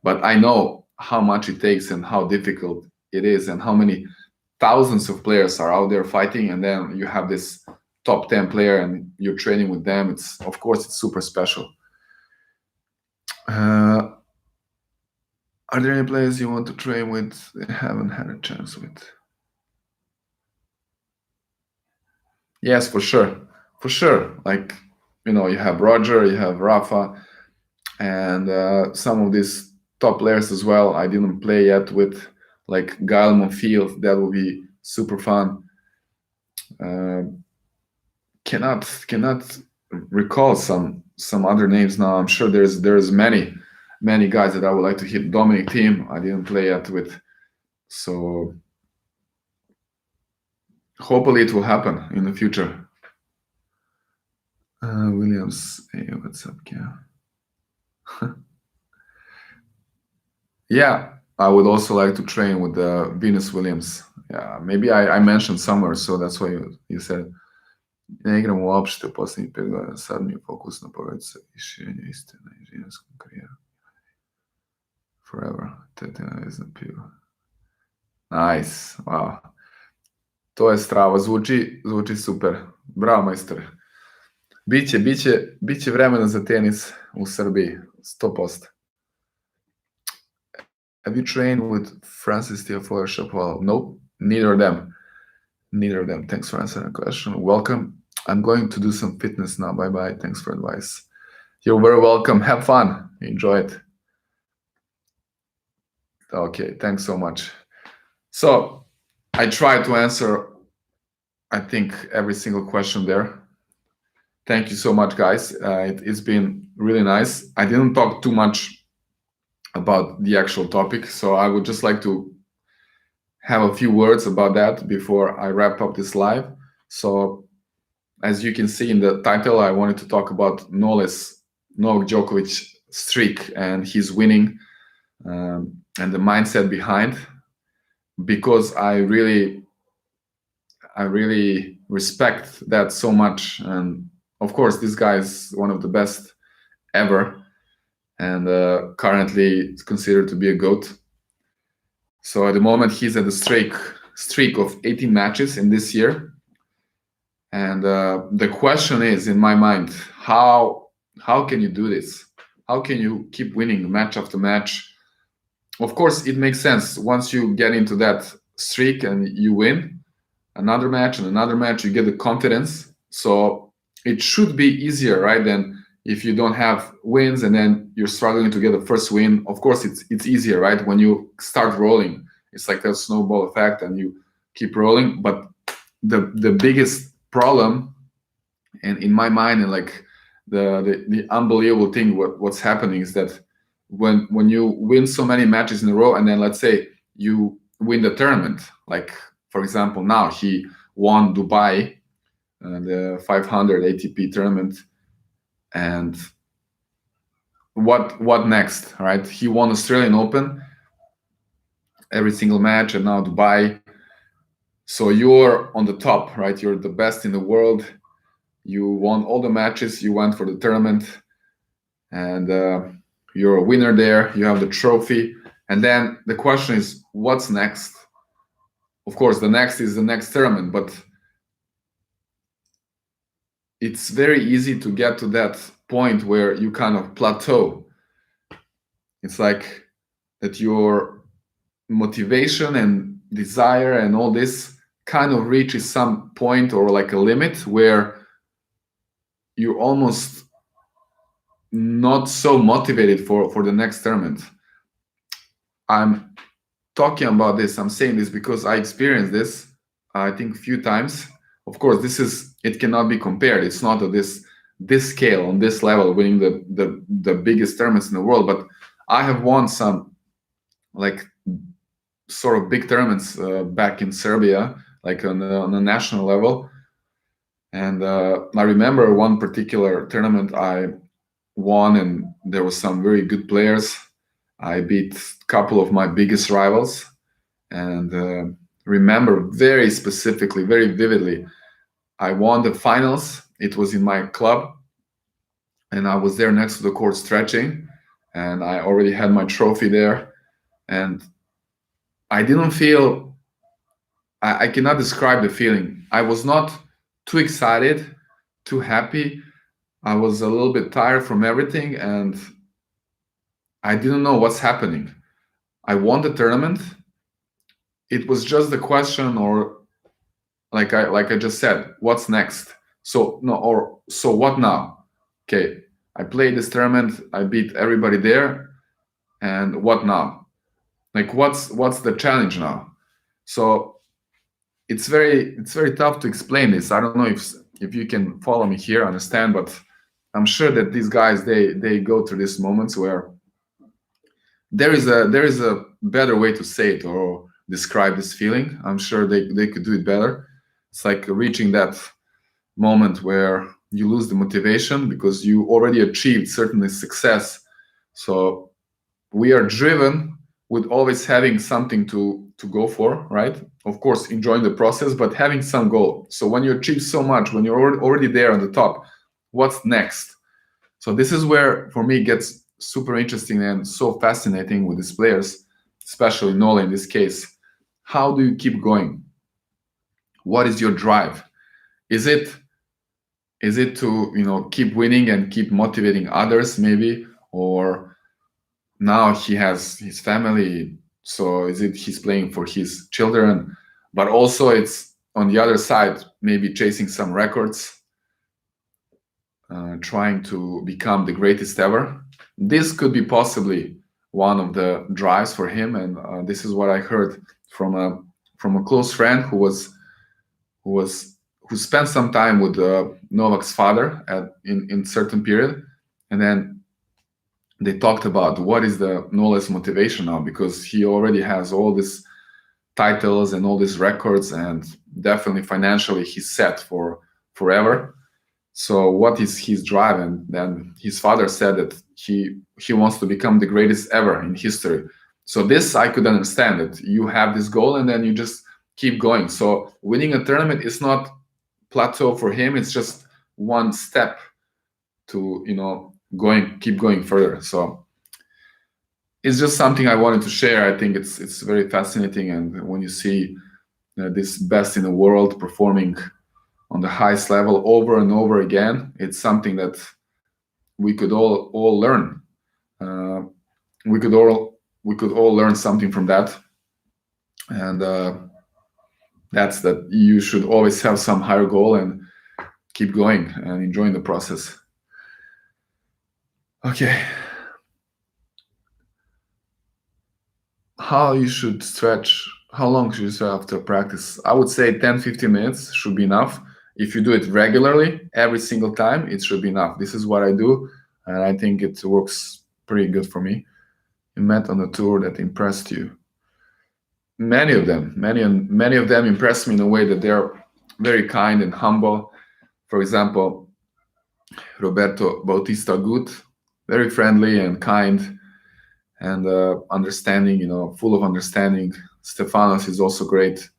but I know how much it takes and how difficult it is, and how many thousands of players are out there fighting, and then you have this top 10 player and you're training with them. It's, of course, it's super special. Are there any players you want to train with that haven't had a chance with? Yes, for sure. For sure. Like, you know, you have Roger, you have Rafa, and some of these top players as well. I didn't play yet with, like Gael Monfils. That will be super fun. Cannot recall some other names now. I'm sure there's many guys that I would like to hit. Dominic Thiem, I didn't play yet with, so hopefully it will happen in the future. Williams, hey, what's up, yeah? Yeah, I would also like to train with Venus Williams. Yeah, maybe I mentioned somewhere, so that's why you said. Ne igram uopšte u posljednjih 5 godina, sad mi je fokus na porodicu i širenje istine i inženjerskom karijeru. Forever, tetina vezna piva. Nice, wow. To je strava, zvuči super. Bravo, majstore. Biće vremena za tenis u Srbiji, 100%. Have you trained with Francis Tiafoe or Chapovalov? Nope, neither of them. Neither of them. Thanks for answering the question. Welcome. I'm going to do some fitness now. Bye-bye. Thanks for advice. You're very welcome. Have fun. Enjoy it. Okay, thanks so much. So I tried to answer, I think, every single question there. Thank you so much, guys. It's been really nice. I didn't talk too much about the actual topic, so I would just like to have a few words about that before I wrap up this live. So as you can see in the title, I wanted to talk about Noli's Novak Djokovic streak and his winning and the mindset behind, because I really respect that so much. And of course, this guy is one of the best ever, and currently it's considered to be a GOAT. So at the moment, he's at a streak of 18 matches in this year. And the question is, in my mind, how can you do this? How can you keep winning match after match? Of course, it makes sense. Once you get into that streak and you win another match and another match, you get the confidence. So it should be easier, right, than if you don't have wins and then you're struggling to get the first win. Of course, it's easier, right? When you start rolling, it's like that snowball effect and you keep rolling. But the biggest problem, and in my mind, and like the unbelievable thing, what's happening is that when you win so many matches in a row, and then let's say you win the tournament, like for example, now he won Dubai, the 500 ATP tournament, and what next, right? He won Australian Open, every single match, and now Dubai. So you're on the top, right? You're the best in the world. You won all the matches. You went for the tournament, and you're a winner there. You have the trophy. And then the question is, what's next? Of course, the next is the next tournament, but it's very easy to get to that point where you kind of plateau. It's like that your motivation and desire and all this kind of reaches some point or like a limit where you're almost not so motivated for the next tournament. I'm talking about this, I'm saying this because I experienced this, I think, a few times. Of course, it cannot be compared. It's not this this scale, on this level, winning the biggest tournaments in the world. But I have won some like sort of big tournaments back in Serbia, like on a national level. And I remember one particular tournament I won, and there were some very good players. I beat a couple of my biggest rivals, and remember very specifically, very vividly, I won the finals. It was in my club, and I was there next to the court stretching, and I already had my trophy there, and I didn't feel, I cannot describe the feeling. I was not too excited, too happy. I was a little bit tired from everything, and I didn't know what's happening. I won the tournament. It was just the question, or like I just said, what's next? So no, or so what now? Okay, I played this tournament. I beat everybody there, and what now? Like what's the challenge now? So it's very tough to explain this. I don't know if you can follow me here, understand, but I'm sure that these guys they go through these moments where there is a better way to say it or describe this feeling. I'm sure they could do it better. It's like reaching that moment where you lose the motivation because you already achieved certainly success. So we are driven with always having something to go for, right? Of course, enjoying the process, but having some goal. So when you achieve so much, when you're already there on the top, what's next? So this is where, for me, it gets super interesting and so fascinating with these players, especially Noli in this case. How do you keep going? What is your drive? Is it to keep winning and keep motivating others maybe, or now he has his family, so is it he's playing for his children, but also it's on the other side maybe chasing some records, trying to become the greatest ever? This could be possibly one of the drives for him, and this is what I heard from a close friend who spent some time with Novak's father in certain period, and then they talked about what is the Noli's motivation now, because he already has all these titles and all these records, and definitely financially he's set for forever. So what is his drive? And then his father said that he wants to become the greatest ever in history. So this I could understand, that you have this goal and then you just keep going. So winning a tournament is not plateau for him. It's just one step to keep going further. So it's just something I wanted to share. I think it's very fascinating, and when you see this best in the world performing on the highest level over and over again, it's something that we could all learn. We could all learn something from that, and that's that you should always have some higher goal and keep going and enjoying the process. Okay. How you should stretch? How long should you stretch after practice? I would say 10-15 minutes should be enough. If you do it regularly, every single time, it should be enough. This is what I do, and I think it works pretty good for me. You met on the tour that impressed you. Many of them impressed me in a way that they're very kind and humble. For example, Roberto Bautista Agut, very friendly and kind and understanding, full of understanding. Stefanos is also great.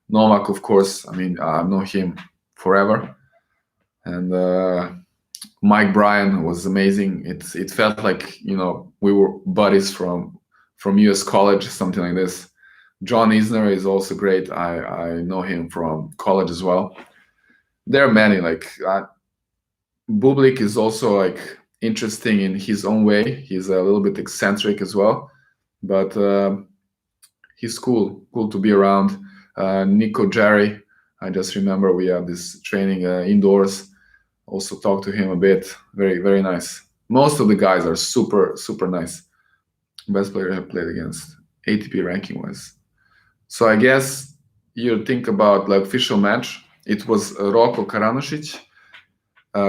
Novak, of course, I mean, I know him forever. And Mike Bryan was amazing. It felt like, we were buddies from US college, something like this. John Isner is also great. I know him from college as well. There are many, like Bublik is also like interesting in his own way. He's a little bit eccentric as well, but he's cool to be around. Nico Jarry, I just remember we have this training indoors. Also talked to him a bit. Very, very nice. Most of the guys are super, super nice. Best player I have played against, ATP ranking wise. So I guess you think about like official match. It was Roko Karanušić.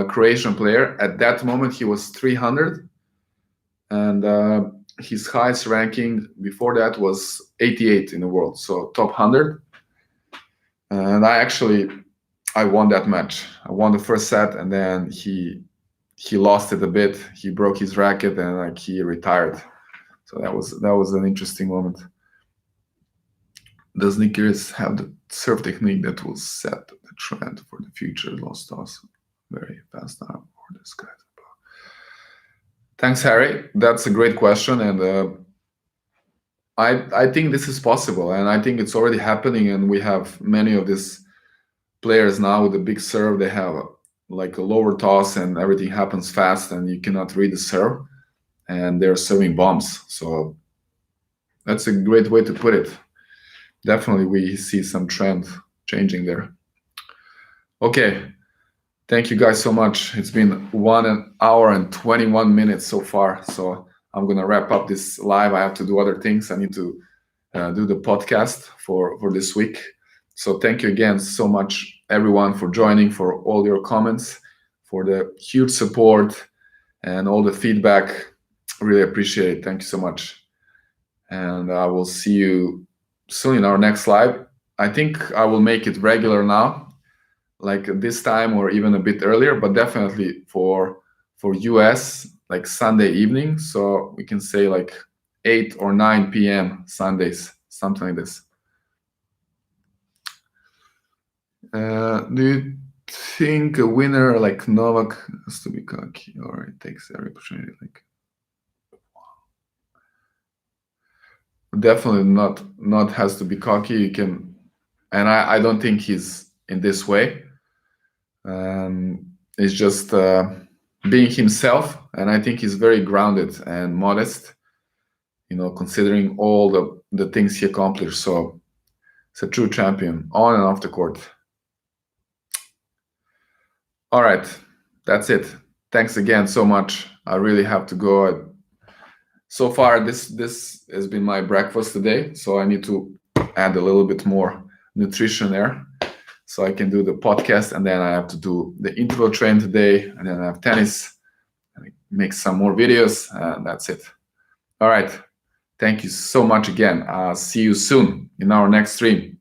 Croatian player. At that moment, he was 300, and his highest ranking before that was 88 in the world, so top 100. And I won that match. I won the first set, and then he lost it a bit. He broke his racket, and like he retired. So that was an interesting moment. Does Nikiris have the serve technique that will set the trend for the future? Lost toss, very fast arm for this guy. Thanks, Harry. That's a great question, and I think this is possible, and I think it's already happening. And we have many of these players now with a big serve. They have like a lower toss, and everything happens fast, and you cannot read the serve, and they're serving bombs. So that's a great way to put it. Definitely, we see some trend changing there. Okay. Thank you guys so much. It's been 1 hour and 21 minutes so far. So I'm going to wrap up this live. I have to do other things. I need to do the podcast for this week. So thank you again so much, everyone, for joining, for all your comments, for the huge support and all the feedback. Really appreciate it. Thank you so much. And I will see you soon in our next live. I think I will make it regular now, like this time or even a bit earlier, but definitely for US, like Sunday evening. So we can say like 8 or 9 p.m. Sundays, something like this. Do you think a winner like Novak has to be cocky, or it takes every opportunity? Like, definitely not has to be cocky. You can, and I don't think he's in this way. It's just being himself, and I think he's very grounded and modest, considering all the things he accomplished. So it's a true champion on and off the court. All right, that's it. Thanks again so much. I really have to go. So far, this has been my breakfast today, so I need to add a little bit more nutrition there, so I can do the podcast, and then I have to do the interval train today, and then I have tennis, and make some more videos, and that's it. All right. Thank you so much again. See you soon in our next stream.